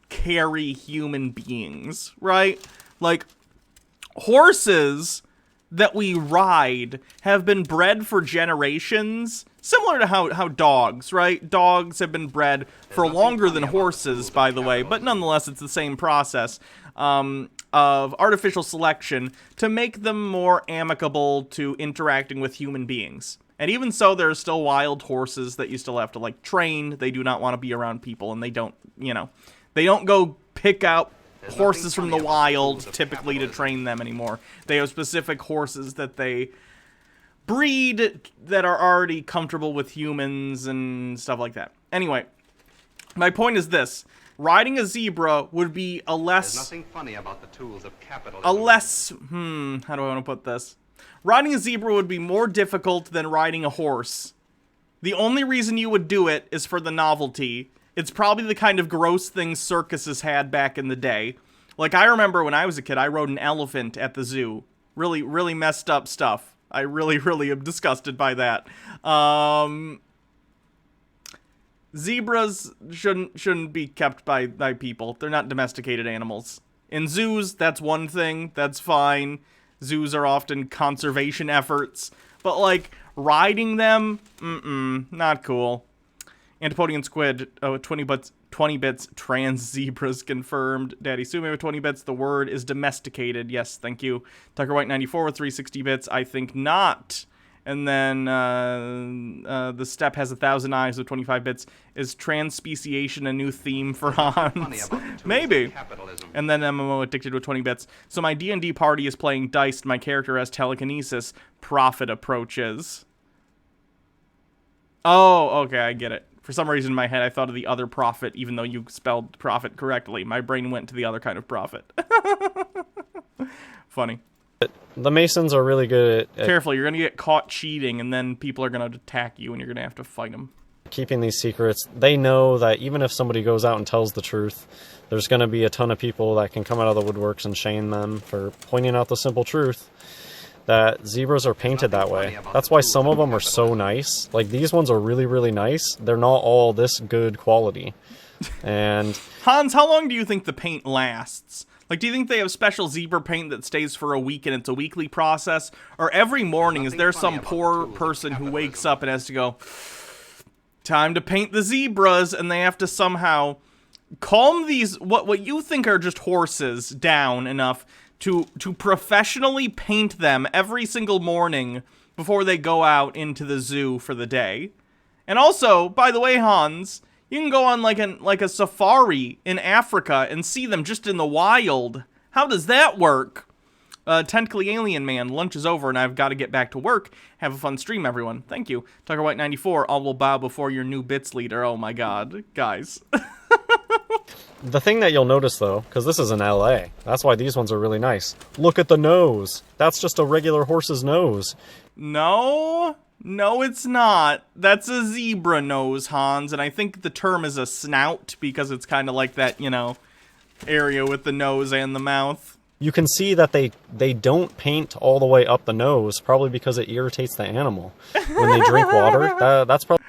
carry human beings, right? Like, horses that we ride have been bred for generations, similar to how dogs, right? Dogs have been bred for longer than horses, by the way, but nonetheless, it's the same process of artificial selection to make them more amicable to interacting with human beings. And even so, there are still wild horses that you still have to, like, train. They do not want to be around people, and they don't, they don't go pick out horses from the wild typically to train them anymore. They have specific horses that they breed that are already comfortable with humans and stuff like that. Anyway, my point is this. Riding a zebra would be a less... There's nothing funny about the tools of capitalism. A less... how do I want to put this? Riding a zebra would be more difficult than riding a horse. The only reason you would do it is for the novelty. It's probably the kind of gross thing circuses had back in the day. Like, I remember when I was a kid, I rode an elephant at the zoo. Really, really messed up stuff. I really, really am disgusted by that. Zebras shouldn't be kept by people. They're not domesticated animals. In zoos, that's one thing. That's fine. Zoos are often conservation efforts. But, like, riding them? Not cool. Antipodian Squid, 20 bits, trans zebras confirmed. Daddy Sume with 20 bits, the word is domesticated. Yes, thank you. Tucker White 94 with 360 bits, I think not. And then the step has 1,000 eyes with 25 bits. Is transspeciation a new theme for Hans? Maybe. And then MMO Addicted with 20 bits. So my D&D party is playing Diced. My character has telekinesis. Prophet approaches. Oh, okay, I get it. For some reason in my head I thought of the other prophet, even though you spelled prophet correctly. My brain went to the other kind of prophet. Funny. The Masons are really good at Careful, you're going to get caught cheating, and then people are going to attack you, and you're going to have to fight them. keeping these secrets. They know that even if somebody goes out and tells the truth, there's going to be a ton of people that can come out of the woodworks and shame them for pointing out the simple truth that zebras are painted that way. That's why some of them are so nice. Like, these ones are really, really nice. They're not all this good quality. And Hans, how long do you think the paint lasts? Like, do you think they have special zebra paint that stays for a week and it's a weekly process? Or every morning is there some poor person who wakes up and has to go, time to paint the zebras, and they have to somehow calm these, what you think are just horses, down enough to professionally paint them every single morning before they go out into the zoo for the day. And also, by the way, Hans, you can go on like a safari in Africa and see them just in the wild. How does that work? Tentacly Alien Man, lunch is over and I've got to get back to work. Have a fun stream, everyone. Thank you. Tucker White 94, all will bow before your new bits leader. Oh my god, guys. the thing that you'll notice, though, because this is in LA, that's why these ones are really nice. Look at the nose. That's just a regular horse's nose. No, it's not. That's a zebra nose, Hans, and I think the term is a snout because it's kind of like that, you know, area with the nose and the mouth. You can see that they don't paint all the way up the nose, probably because it irritates the animal when they drink water. That's probably...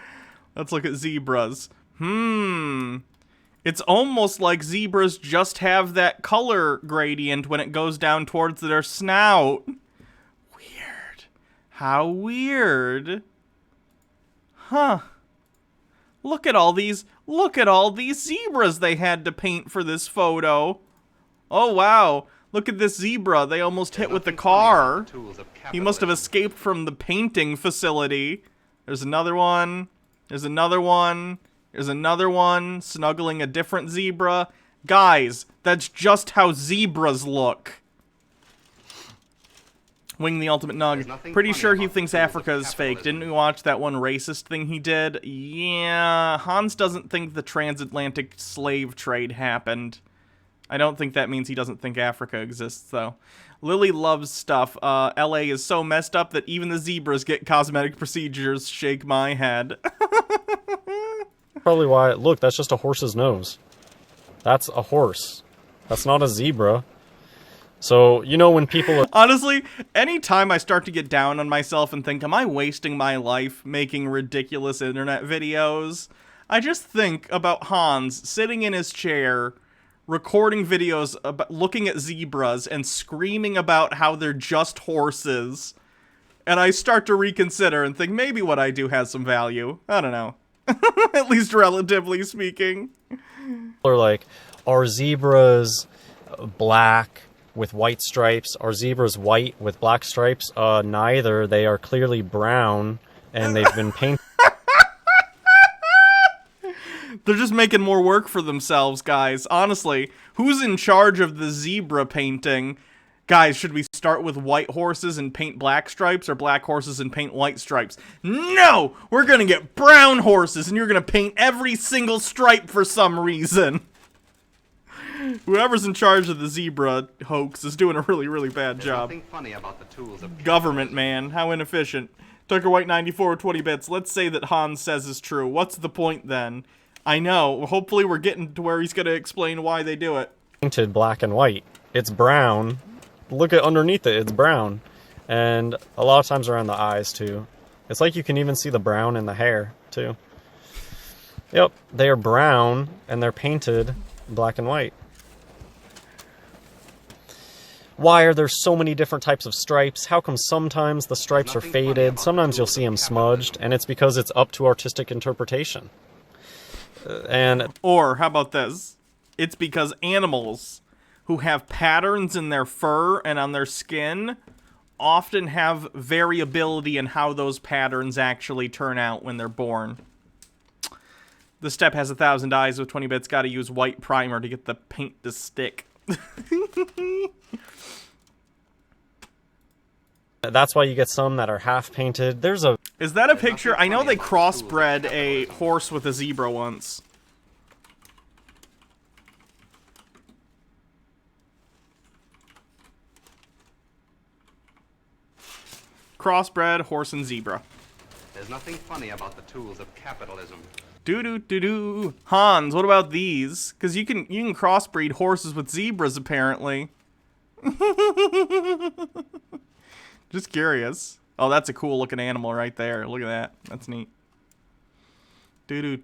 Let's look at zebras. It's almost like zebras just have that color gradient when it goes down towards their snout. Weird. How weird. Huh. Look at all these zebras they had to paint for this photo. Oh, wow. Look at this zebra. They almost hit with the car. He must have escaped from the painting facility. There's another one. There's another one. There's another one snuggling a different zebra. Guys, that's just how zebras look. Wing the Ultimate Nug. Pretty sure he thinks Africa is fake. Didn't we watch that one racist thing he did? Yeah, Hans doesn't think the transatlantic slave trade happened. I don't think that means he doesn't think Africa exists, though. Lily loves stuff. LA is so messed up that even the zebras get cosmetic procedures. Shake my head. Probably why. Look, that's just a horse's nose. That's a horse. That's not a zebra. So, you know when people are... Honestly, anytime I start to get down on myself and think, am I wasting my life making ridiculous internet videos? I just think about Hans sitting in his chair, recording videos about looking at zebras and screaming about how they're just horses. And I start to reconsider and think maybe what I do has some value. I don't know. At least relatively speaking. Are like, are zebras black with white stripes? Are zebras white with black stripes? Neither. They are clearly brown, and they've been painted. They're just making more work for themselves, guys. Honestly, who's in charge of the zebra painting? Guys, should we start with white horses and paint black stripes, or black horses and paint white stripes? No! We're gonna get brown horses, and you're gonna paint every single stripe for some reason. Whoever's in charge of the zebra hoax is doing a really, really bad job. Nothing funny about the tools of Government, man. How inefficient. Tucker White 94 20 bits. Let's say that Hans says is true. What's the point then? I know. Hopefully we're getting to where he's going to explain why they do it. Painted black and white. It's brown. Look at underneath it. It's brown. And a lot of times around the eyes, too. It's like you can even see the brown in the hair, too. Yep. They are brown, and they're painted black and white. Why are there so many different types of stripes? How come sometimes the stripes are faded? Sometimes you'll see them smudged, and it's because it's up to artistic interpretation. Or, how about this? It's because animals who have patterns in their fur and on their skin often have variability in how those patterns actually turn out when they're born. The step has 1,000 eyes with 20 bits. Gotta use white primer to get the paint to stick. That's why you get some that are half painted. Is that a picture? I know they crossbred a horse with a zebra once. Crossbred horse and zebra. There's nothing funny about the tools of capitalism. Do. Hans, what about these? Because you can crossbreed horses with zebras, apparently. Just curious. Oh, that's a cool looking animal right there. Look at that. That's neat. Do.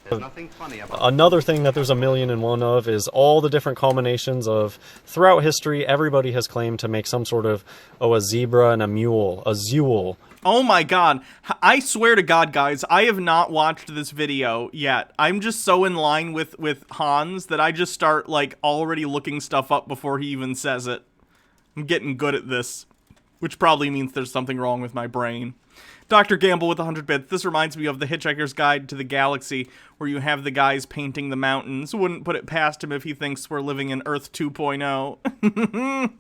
There's nothing funny about Another thing that there's 1,000,001 of is all the different combinations of, throughout history, everybody has claimed to make some sort of, a zebra and a mule, a zewl. Oh my god. I swear to god, guys, I have not watched this video yet. I'm just so in line with Hans that I just start, like, already looking stuff up before he even says it. I'm getting good at this, which probably means there's something wrong with my brain. Dr. Gamble with 100 bits. This reminds me of The Hitchhiker's Guide to the Galaxy, where you have the guys painting the mountains. Wouldn't put it past him if he thinks we're living in Earth 2.0.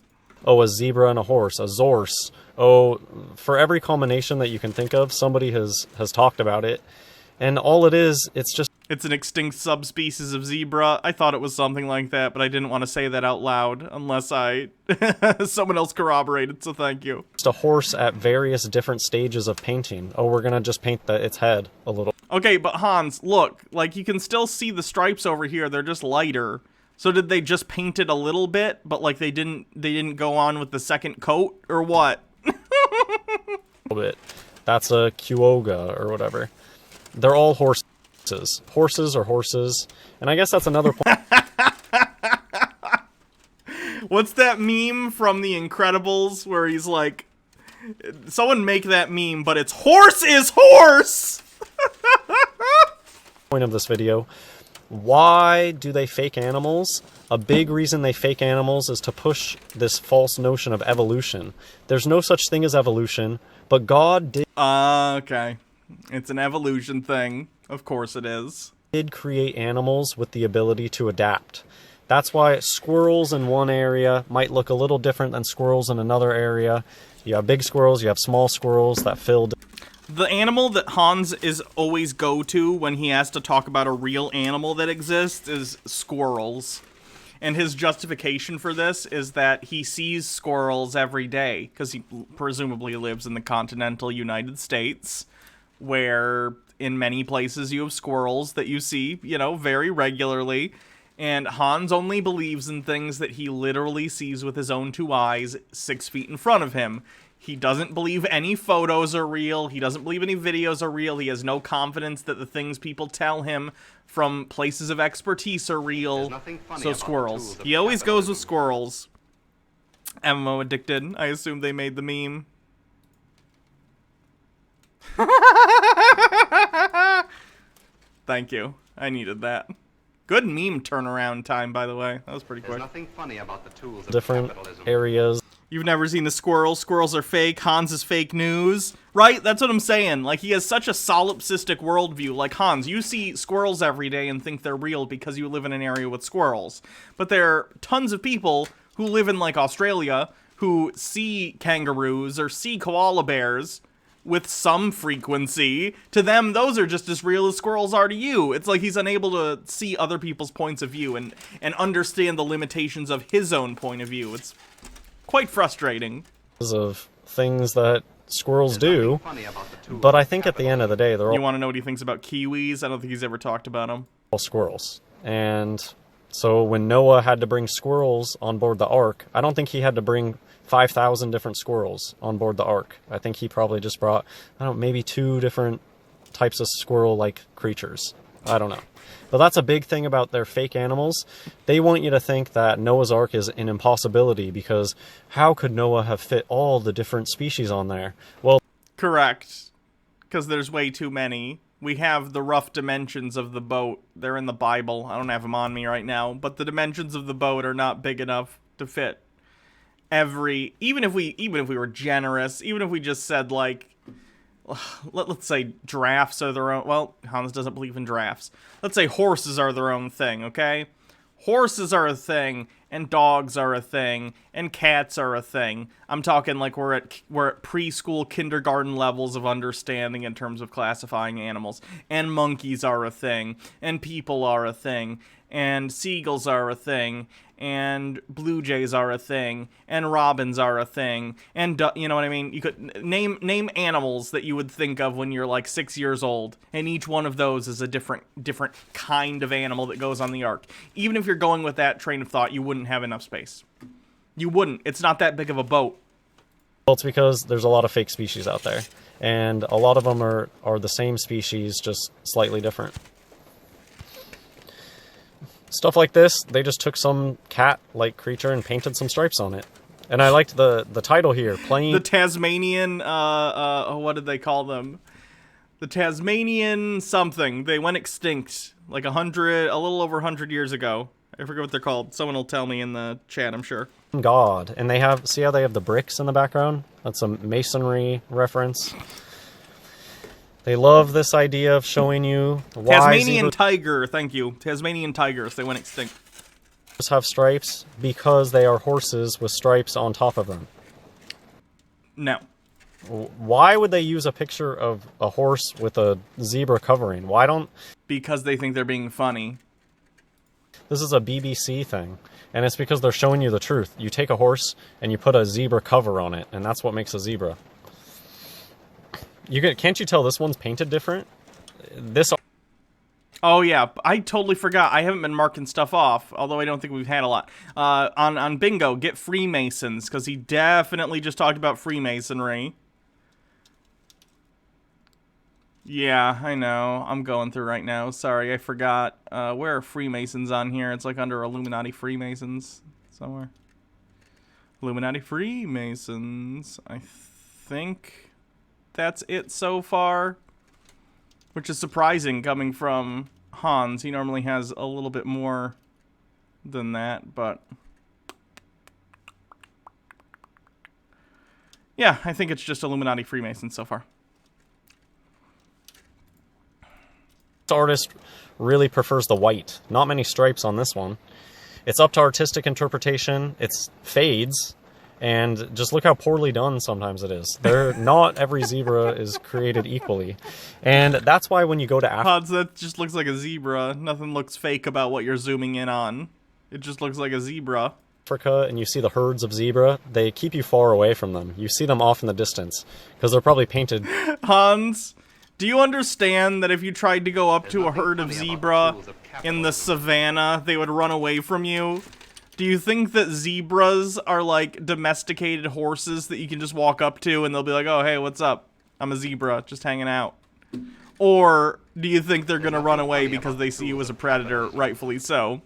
Oh, a zebra and a horse, a zorse. Oh, for every combination that you can think of, somebody has talked about it. And all it is, it's just... It's an extinct subspecies of zebra. I thought it was something like that, but I didn't want to say that out loud unless someone else corroborated, so thank you. Just a horse at various different stages of painting. Oh, we're gonna just paint its head a little. Okay, but Hans, look, like you can still see the stripes over here. They're just lighter. So did they just paint it a little bit, but like they didn't go on with the second coat, or what? A little bit. That's a Kyoga or whatever. They're all horses. Horses are horses. And I guess that's another point. What's that meme from The Incredibles where he's like, someone make that meme, but it's horse is horse! Point of this video. Why do they fake animals? A big reason they fake animals is to push this false notion of evolution. There's no such thing as evolution, but God did... Okay. It's an evolution thing. Of course it is. Did create animals with the ability to adapt. That's why squirrels in one area might look a little different than squirrels in another area. You have big squirrels, you have small squirrels that filled... The animal that Hans is always go-to when he has to talk about a real animal that exists is squirrels. And his justification for this is that he sees squirrels every day, because he presumably lives in the continental United States, where in many places you have squirrels that you see, you know, very regularly. And Hans only believes in things that he literally sees with his own 2 eyes 6 feet in front of him. He doesn't believe any photos are real. He doesn't believe any videos are real. He has no confidence that the things people tell him from places of expertise are real. So squirrels. He always goes with squirrels. MMO addicted. I assume they made the meme. Thank you. I needed that. Good meme turnaround time, by the way. That was pretty quick. There's nothing funny about the tools of Different capitalism. areas. You've never seen a squirrel. Squirrels are fake. Hans is fake news. Right? That's what I'm saying. Like, he has such a solipsistic worldview. Like, Hans, you see squirrels every day and think they're real because you live in an area with squirrels. But there are tons of people who live in, like, Australia who see kangaroos or see koala bears with some frequency. To them, those are just as real as squirrels are to you. It's like he's unable to see other people's points of view and understand the limitations of his own point of view. It's quite frustrating. Of things that squirrels do, but I think at the end of the day, they're You want to know what he thinks about kiwis? I don't think he's ever talked about them. all squirrels. And so when Noah had to bring squirrels on board the ark, I don't think he had to bring 5,000 different squirrels on board the ark. I think he probably just brought, I don't know, maybe 2 different types of squirrel-like creatures. I don't know. But that's a big thing about their fake animals. They want you to think that Noah's Ark is an impossibility because how could Noah have fit all the different species on there? Well, correct. Because there's way too many. We have the rough dimensions of the boat. They're in the Bible. I don't have them on me right now. But the dimensions of the boat are not big enough to fit even if we were generous, even if we just said, like, let's say giraffes are their own. Well, Hans doesn't believe in giraffes. Let's say horses are their own thing, okay? Horses are a thing, and dogs are a thing, and cats are a thing. I'm talking like we're at preschool, kindergarten levels of understanding in terms of classifying animals. And monkeys are a thing, and people are a thing, and seagulls are a thing, and blue jays are a thing, and robins are a thing, and you know what I mean? You could name animals that you would think of when you're like 6 years old, and each one of those is a different kind of animal that goes on the ark. Even if you're going with that train of thought, you wouldn't have enough space. You wouldn't. It's not that big of a boat. well, it's because there's a lot of fake species out there, and a lot of them are the same species, just slightly different. Stuff like this, they just took some cat-like creature and painted some stripes on it. And I liked the title here, playing... The Tasmanian, what did they call them? The Tasmanian something. They went extinct, like a little over 100 years ago. I forget what they're called. Someone will tell me in the chat, I'm sure. God. And they have, see how they have the bricks in the background? That's a masonry reference. They love this idea of showing you why Tasmanian tiger, thank you. Tasmanian tigers, they went extinct. zebras have stripes because they are horses with stripes on top of them. No. Why would they use a picture of a horse with a zebra covering? Why don't... Because they think they're being funny. This is a BBC thing, and it's because they're showing you the truth. You take a horse and you put a zebra cover on it, and that's what makes a zebra. Can't you tell this one's painted different? This... Oh yeah, I totally forgot. I haven't been marking stuff off, although I don't think we've had a lot. On Bingo, get Freemasons, because he definitely just talked about Freemasonry. Yeah, I know. I'm going through right now. Sorry, I forgot. Where are Freemasons on here? It's like under Illuminati Freemasons somewhere. Illuminati Freemasons. I think that's it so far. Which is surprising coming from Hans. He normally has a little bit more than that, but... yeah, I think it's just Illuminati Freemasons so far. This artist really prefers the white. Not many stripes on this one. It's up to artistic interpretation. It's fades, And just look how poorly done sometimes it is. Not every zebra is created equally. And that's why when you go to Africa... Pods, that just looks like a zebra. Nothing looks fake about what you're zooming in on. It just looks like a zebra. And you see the herds of zebra, they keep you far away from them. You see them off in the distance, because they're probably painted... Hans, do you understand that if you tried to go up to a herd of zebra in the savannah, they would run away from you? Do you think that zebras are like domesticated horses that you can just walk up to and they'll be like, oh, hey, what's up? I'm a zebra, just hanging out. Or do you think they're gonna run away because they see you as a predator, rightfully so?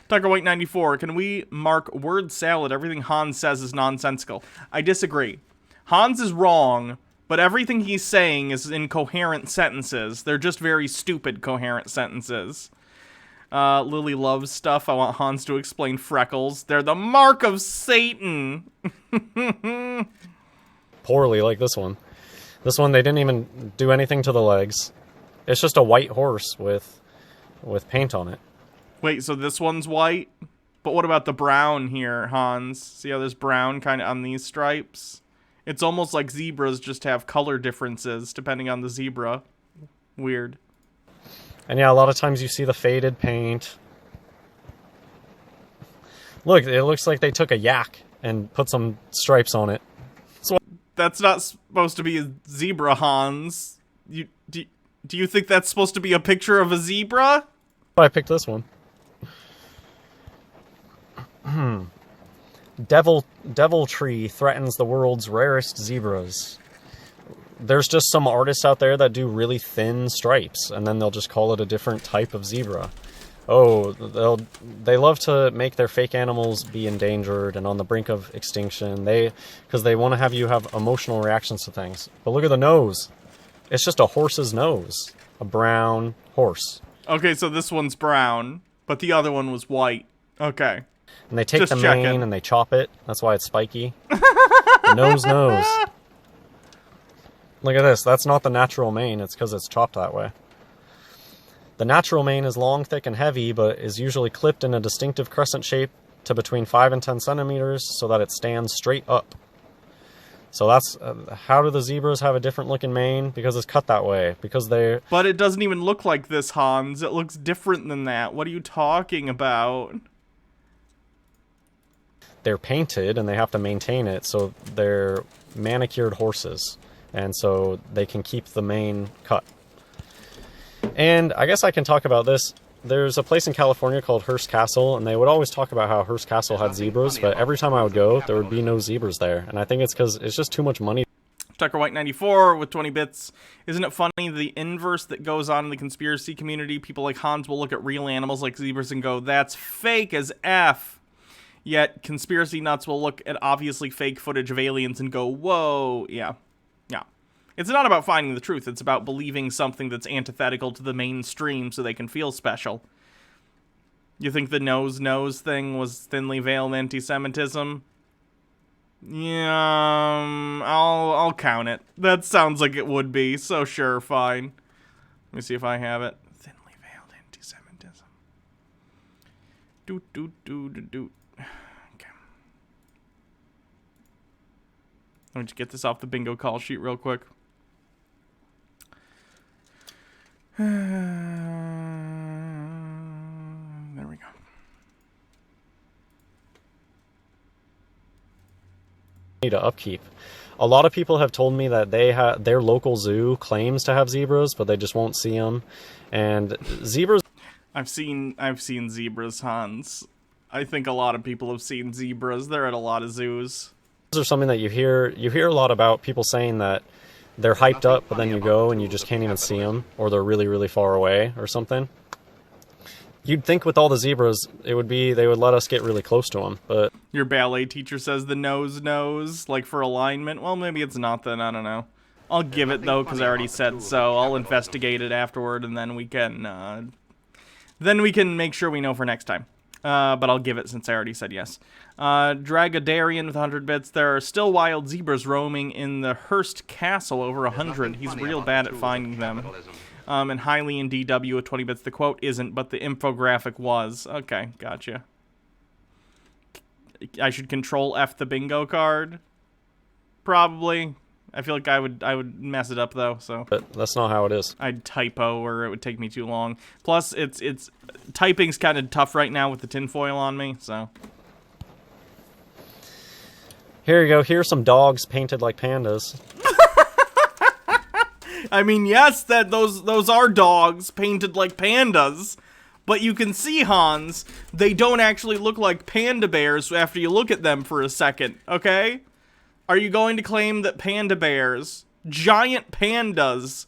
Tucker White 94, can we mark word salad? Everything Hans says is nonsensical. I disagree. Hans is wrong, but everything he's saying is in coherent sentences. They're just very stupid coherent sentences. Lily loves stuff. I want Hans to explain freckles. They're the mark of Satan. Poorly, like this one. This one, they didn't even do anything to the legs. It's just a white horse with paint on it. Wait, so this one's white? But what about the brown here, Hans? See how there's brown kind of on these stripes? It's almost like zebras just have color differences depending on the zebra. Weird. And yeah, a lot of times you see the faded paint. Look, it looks like they took a yak and put some stripes on it. So that's not supposed to be a zebra, Hans. Do you think that's supposed to be a picture of a zebra? I picked this one. Devil Tree threatens the world's rarest zebras. There's just some artists out there that do really thin stripes, and then they'll just call it a different type of zebra. Oh, they love to make their fake animals be endangered and on the brink of extinction. Because they want to have you have emotional reactions to things. But look at the nose. It's just a horse's nose. A brown horse. Okay, so this one's brown, but the other one was white. Okay. And they take Just the checking. mane and they chop it. That's why it's spiky. The nose. Look at this. That's not the natural mane. It's because it's chopped that way. The natural mane is long, thick, and heavy, but is usually clipped in a distinctive crescent shape to between 5 and 10 centimeters so that it stands straight up. So that's... how do the zebras have a different looking mane? Because it's cut that way. Because they're... But it doesn't even look like this, Hans. It looks different than that. What are you talking about? They're painted and they have to maintain it, so they're manicured horses. And so they can keep the mane cut. And I guess I can talk about this. There's a place in California called Hearst Castle, and they would always talk about how Hearst Castle had zebras, but every time I would go, there would be no zebras there. And I think it's because it's just too much money. Tucker White 94 with 20 bits. Isn't it funny the inverse that goes on in the conspiracy community? People like Hans will look at real animals like zebras and go, that's fake as F. Yet conspiracy nuts will look at obviously fake footage of aliens and go, whoa, yeah. It's not about finding the truth. It's about believing something that's antithetical to the mainstream so they can feel special. You think the nose thing was thinly veiled anti-Semitism? Yeah, I'll count it. That sounds like it would be, so sure, fine. Let me see if I have it. Thinly veiled anti-Semitism. Doot. Okay. Let me just get this off the bingo call sheet real quick. There we go. To upkeep. A lot of people have told me that their local zoo claims to have zebras, but they just won't see them. And zebras... I've seen zebras, Hans. I think a lot of people have seen zebras. They're at a lot of zoos. Are something that you hear a lot about, people saying that they're hyped up, but then you go and you just can't even see them, or they're really, really far away or something. You'd think with all the zebras, they would let us get really close to them, but... Your ballet teacher says the nose, like for alignment. Well, maybe it's not then, I don't know. I'll give it, though, because I already said so. I'll investigate it afterward, and then we can make sure we know for next time. But I'll give it since I already said yes. Dragadarian with 100 bits. There are still wild zebras roaming in the Hearst Castle, over 100. He's real bad at finding them. And highly in DW with 20 bits. The quote isn't, but the infographic was. Okay, gotcha. I should control F the bingo card. Probably. I feel like I would mess it up though, so. But that's not how it is. I'd typo or it would take me too long. Plus, it's typing's kind of tough right now with the tinfoil on me, so. Here you go. Here's some dogs painted like pandas. I mean, yes, that those are dogs painted like pandas. But you can see, Hans, they don't actually look like panda bears after you look at them for a second, okay? Are you going to claim that panda bears, giant pandas,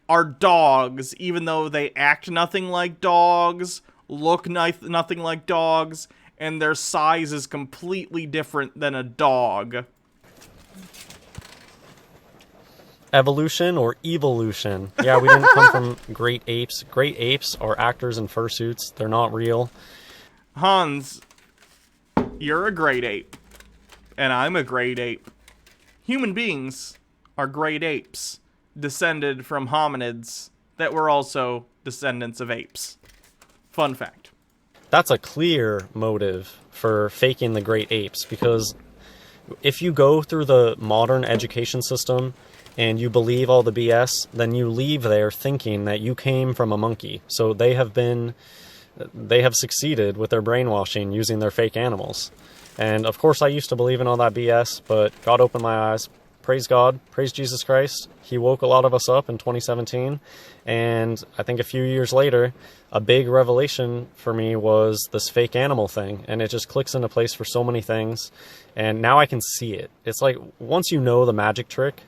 are dogs, even though they act nothing like dogs, look nothing like dogs, and their size is completely different than a dog? Evolution or evolution? Yeah, we didn't come from great apes. Great apes are actors in fursuits. They're not real. Hans, you're a great ape. And I'm a great ape. Human beings are great apes, descended from hominids that were also descendants of apes. Fun fact. That's a clear motive for faking the great apes, because if you go through the modern education system and you believe all the BS, then you leave there thinking that you came from a monkey. So they have succeeded with their brainwashing using their fake animals. And of course I used to believe in all that BS, but God opened my eyes. Praise God, praise Jesus Christ. He woke a lot of us up in 2017. And I think a few years later, a big revelation for me was this fake animal thing. And it just clicks into place for so many things. And now I can see it. It's like, once you know the magic trick,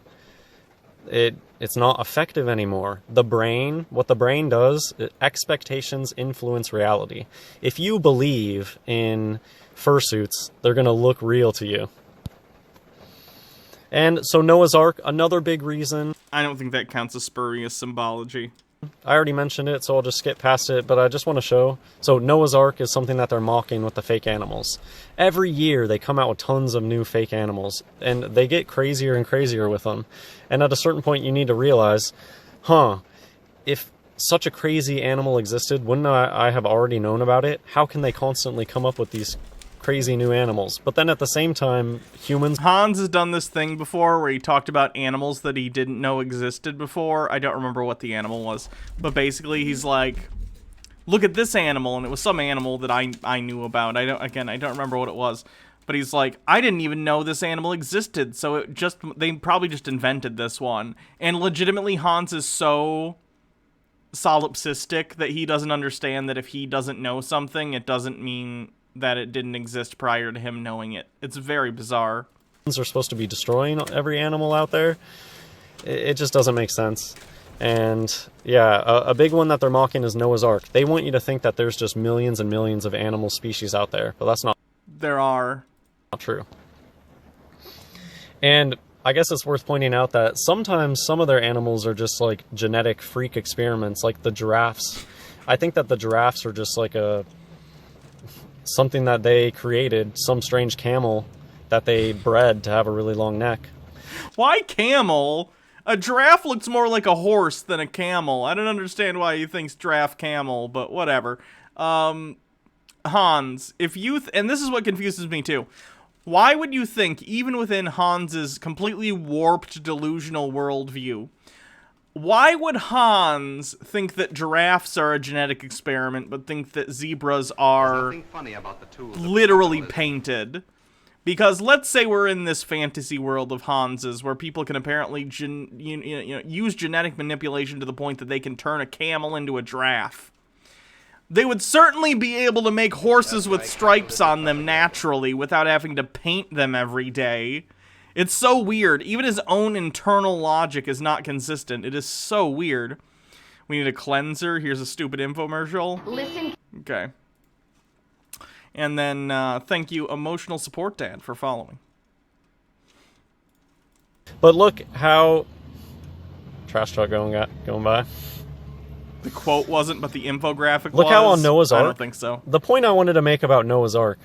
it's not effective anymore. The brain, what the brain does, expectations influence reality. If you believe in fursuits, they're going to look real to you. And so Noah's Ark, another big reason. I don't think that counts as spurious symbology. I already mentioned it, so I'll just skip past it, but I just want to show. So Noah's Ark is something that they're mocking with the fake animals. Every year they come out with tons of new fake animals, and they get crazier and crazier with them. And at a certain point you need to realize, if such a crazy animal existed, wouldn't I have already known about it? How can they constantly come up with these crazy new animals? But then at the same time, humans... Hans has done this thing before where he talked about animals that he didn't know existed before. I don't remember what the animal was, but basically he's like, look at this animal, and it was some animal that I knew about. I don't remember what it was, but he's like, I didn't even know this animal existed, so they probably just invented this one. And legitimately, Hans is so solipsistic that he doesn't understand that if he doesn't know something, it doesn't mean that it didn't exist prior to him knowing it. It's very bizarre. Are supposed to be destroying every animal out there. It just doesn't make sense. And yeah, a big one that they're mocking is Noah's Ark. They want you to think that there's just millions and millions of animal species out there, but that's not. There are. Not true. And I guess it's worth pointing out that sometimes some of their animals are just like genetic freak experiments, like the giraffes. I think that the giraffes are just like something that they created, some strange camel that they bred to have a really long neck. Why camel? A giraffe looks more like a horse than a camel. I don't understand why he thinks giraffe camel, but whatever. Hans, if you... and this is what confuses me too. Why would you think, even within Hans's completely warped, delusional worldview, why would Hans think that giraffes are a genetic experiment, but think that zebras are literally painted? Because let's say we're in this fantasy world of Hans's, where people can apparently use genetic manipulation to the point that they can turn a camel into a giraffe. They would certainly be able to make horses with stripes on them naturally without having to paint them every day. It's so weird. Even his own internal logic is not consistent. It is so weird. We need a cleanser. Here's a stupid infomercial. Listen. Okay. And then, thank you, Emotional Support Dad, for following. But look how... Trash truck going by. The quote wasn't, but the infographic was. Look how on Noah's Ark... I don't think so. The point I wanted to make about Noah's Ark.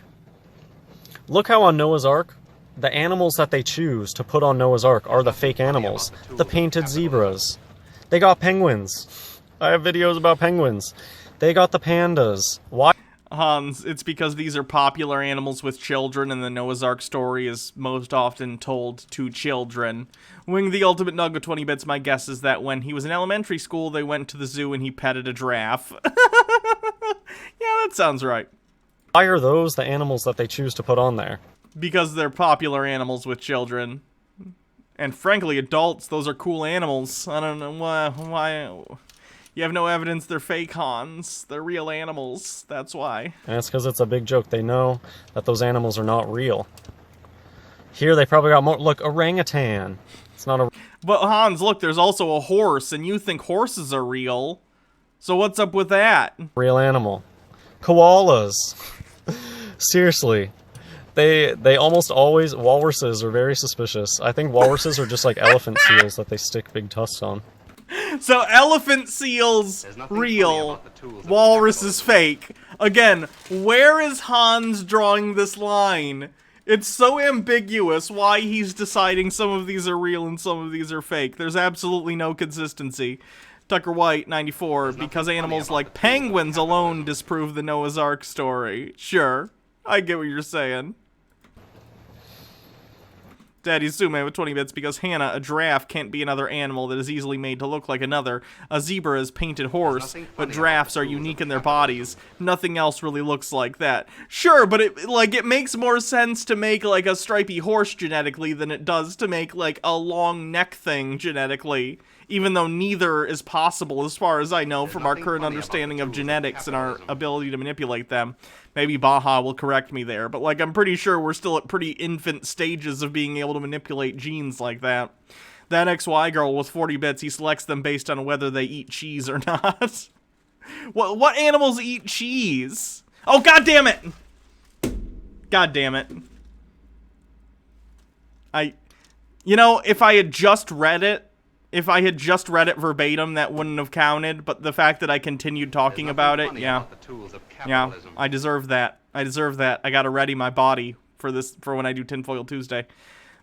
Look how on Noah's Ark, the animals that they choose to put on Noah's Ark are the fake animals. The painted zebras. They got penguins. I have videos about penguins. They got the pandas. Why? Hans, it's because these are popular animals with children, and the Noah's Ark story is most often told to children. Wing the Ultimate Nug with 20 bits, my guess is that when he was in elementary school, they went to the zoo and he petted a giraffe. Yeah, that sounds right. Why are those the animals that they choose to put on there? Because they're popular animals with children. And frankly, adults, those are cool animals. I don't know why. You have no evidence they're fake, Hans. They're real animals. That's why. And that's because it's a big joke. They know that those animals are not real. Here, they probably got more... Look, orangutan. It's not a... But Hans, look, there's also a horse, and you think horses are real. So what's up with that? real animal. Koalas. Seriously. They almost always... Walruses are very suspicious. I think walruses are just like elephant seals that they stick big tusks on. So elephant seals real, walrus is fake. Again, where is Hans drawing this line? It's so ambiguous why he's deciding some of these are real and some of these are fake. There's absolutely no consistency. Tucker White, 94, because animals like penguins alone disprove the Noah's Ark story. Sure, I get what you're saying. Daddy Sume with 20 bits, because Hannah, a giraffe, can't be another animal that is easily made to look like another. A zebra is painted horse, but giraffes are unique in their bodies. Nothing else really looks like that. Sure, but it makes more sense to make, like, a stripy horse genetically than it does to make, like, a long neck thing genetically. Even though neither is possible as far as I know from our current understanding of genetics and our ability to manipulate them. Maybe Baja will correct me there, but like I'm pretty sure we're still at pretty infant stages of being able to manipulate genes like that. That XY girl with 40 bits, he selects them based on whether they eat cheese or not. What animals eat cheese? Oh, god damn it! God damn it. You know, if I had just read it verbatim, that wouldn't have counted, but the fact that I continued talking about it, yeah. Yeah, I deserve that. I gotta ready my body for when I do Tinfoil Tuesday.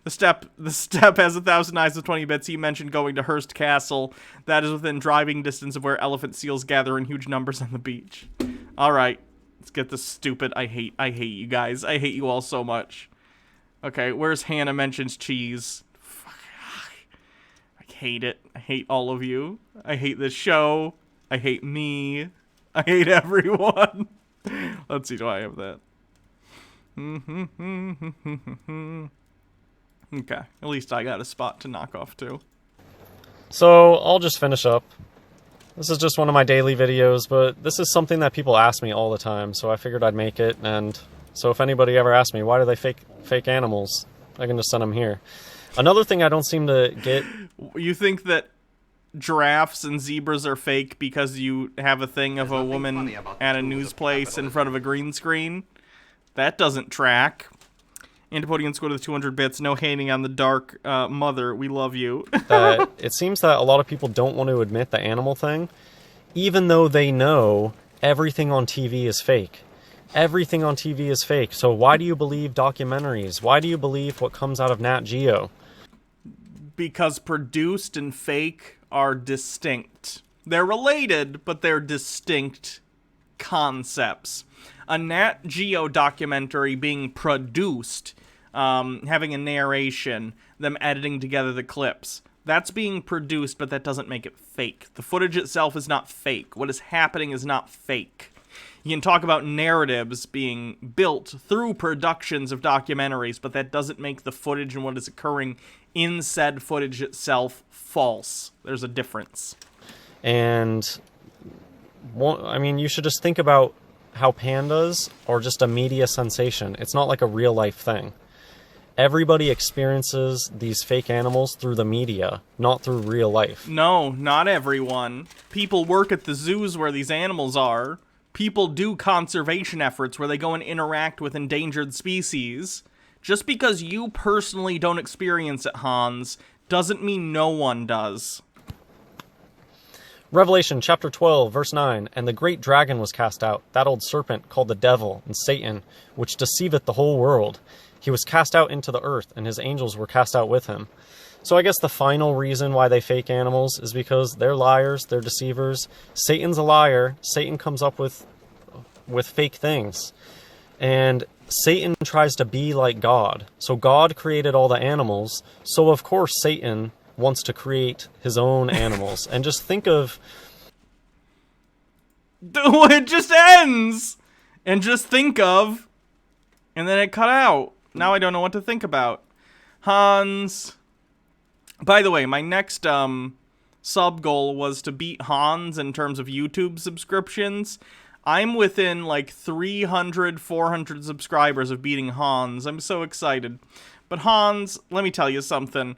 The step has 1,000 eyes with 20 bits. He mentioned going to Hearst Castle. That is within driving distance of where elephant seals gather in huge numbers on the beach. Alright, let's get this stupid. I hate you guys. I hate you all so much. Okay, where's Hannah mentions cheese? I hate it. I hate all of you. I hate this show. I hate me. I hate everyone. Let's see, do I have that? Okay, at least I got a spot to knock off too. So, I'll just finish up. This is just one of my daily videos, but this is something that people ask me all the time, so I figured I'd make it, and so if anybody ever asks me, why do they fake animals, I can just send them here. Another thing I don't seem to get... You think that giraffes and zebras are fake because you have a thing of a woman at a news place in front of a green screen? That doesn't track. Antipodian Squid with 200 bits, no hating on the dark mother, we love you. It seems that a lot of people don't want to admit the animal thing, even though they know everything on TV is fake. Everything on TV is fake, so why do you believe documentaries? Why do you believe what comes out of Nat Geo? Because produced and fake are distinct. They're related, but they're distinct concepts. A Nat Geo documentary being produced, having a narration, them editing together the clips, that's being produced, but that doesn't make it fake. The footage itself is not fake. What is happening is not fake. You can talk about narratives being built through productions of documentaries, but that doesn't make the footage and what is occurring in said footage itself false. There's a difference. And, I mean, you should just think about how pandas are just a media sensation. It's not like a real-life thing. Everybody experiences these fake animals through the media, not through real life. No, not everyone. People work at the zoos where these animals are. People do conservation efforts where they go and interact with endangered species. Just because you personally don't experience it, Hans, doesn't mean no one does. Revelation chapter 12, verse 9, And the great dragon was cast out, that old serpent called the devil and Satan, which deceiveth the whole world. He was cast out into the earth, and his angels were cast out with him. So I guess the final reason why they fake animals is because they're liars, they're deceivers. Satan's a liar. Satan comes up with with fake things. And Satan tries to be like God. So God created all the animals. So of course Satan wants to create his own animals. And just think of... It just ends! And just think of... And then it cut out. Now I don't know what to think about. Hans... By the way, my next sub goal was to beat Hans in terms of YouTube subscriptions. I'm within like 300, 400 subscribers of beating Hans. I'm so excited. But Hans, let me tell you something.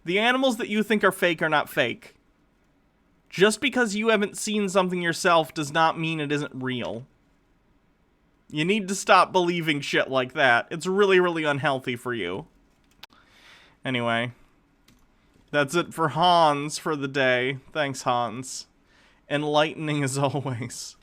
The animals that you think are not fake. Just because you haven't seen something yourself does not mean it isn't real. You need to stop believing shit like that. It's really, really unhealthy for you. Anyway. That's it for Hans for the day. Thanks, Hans. Enlightening as always.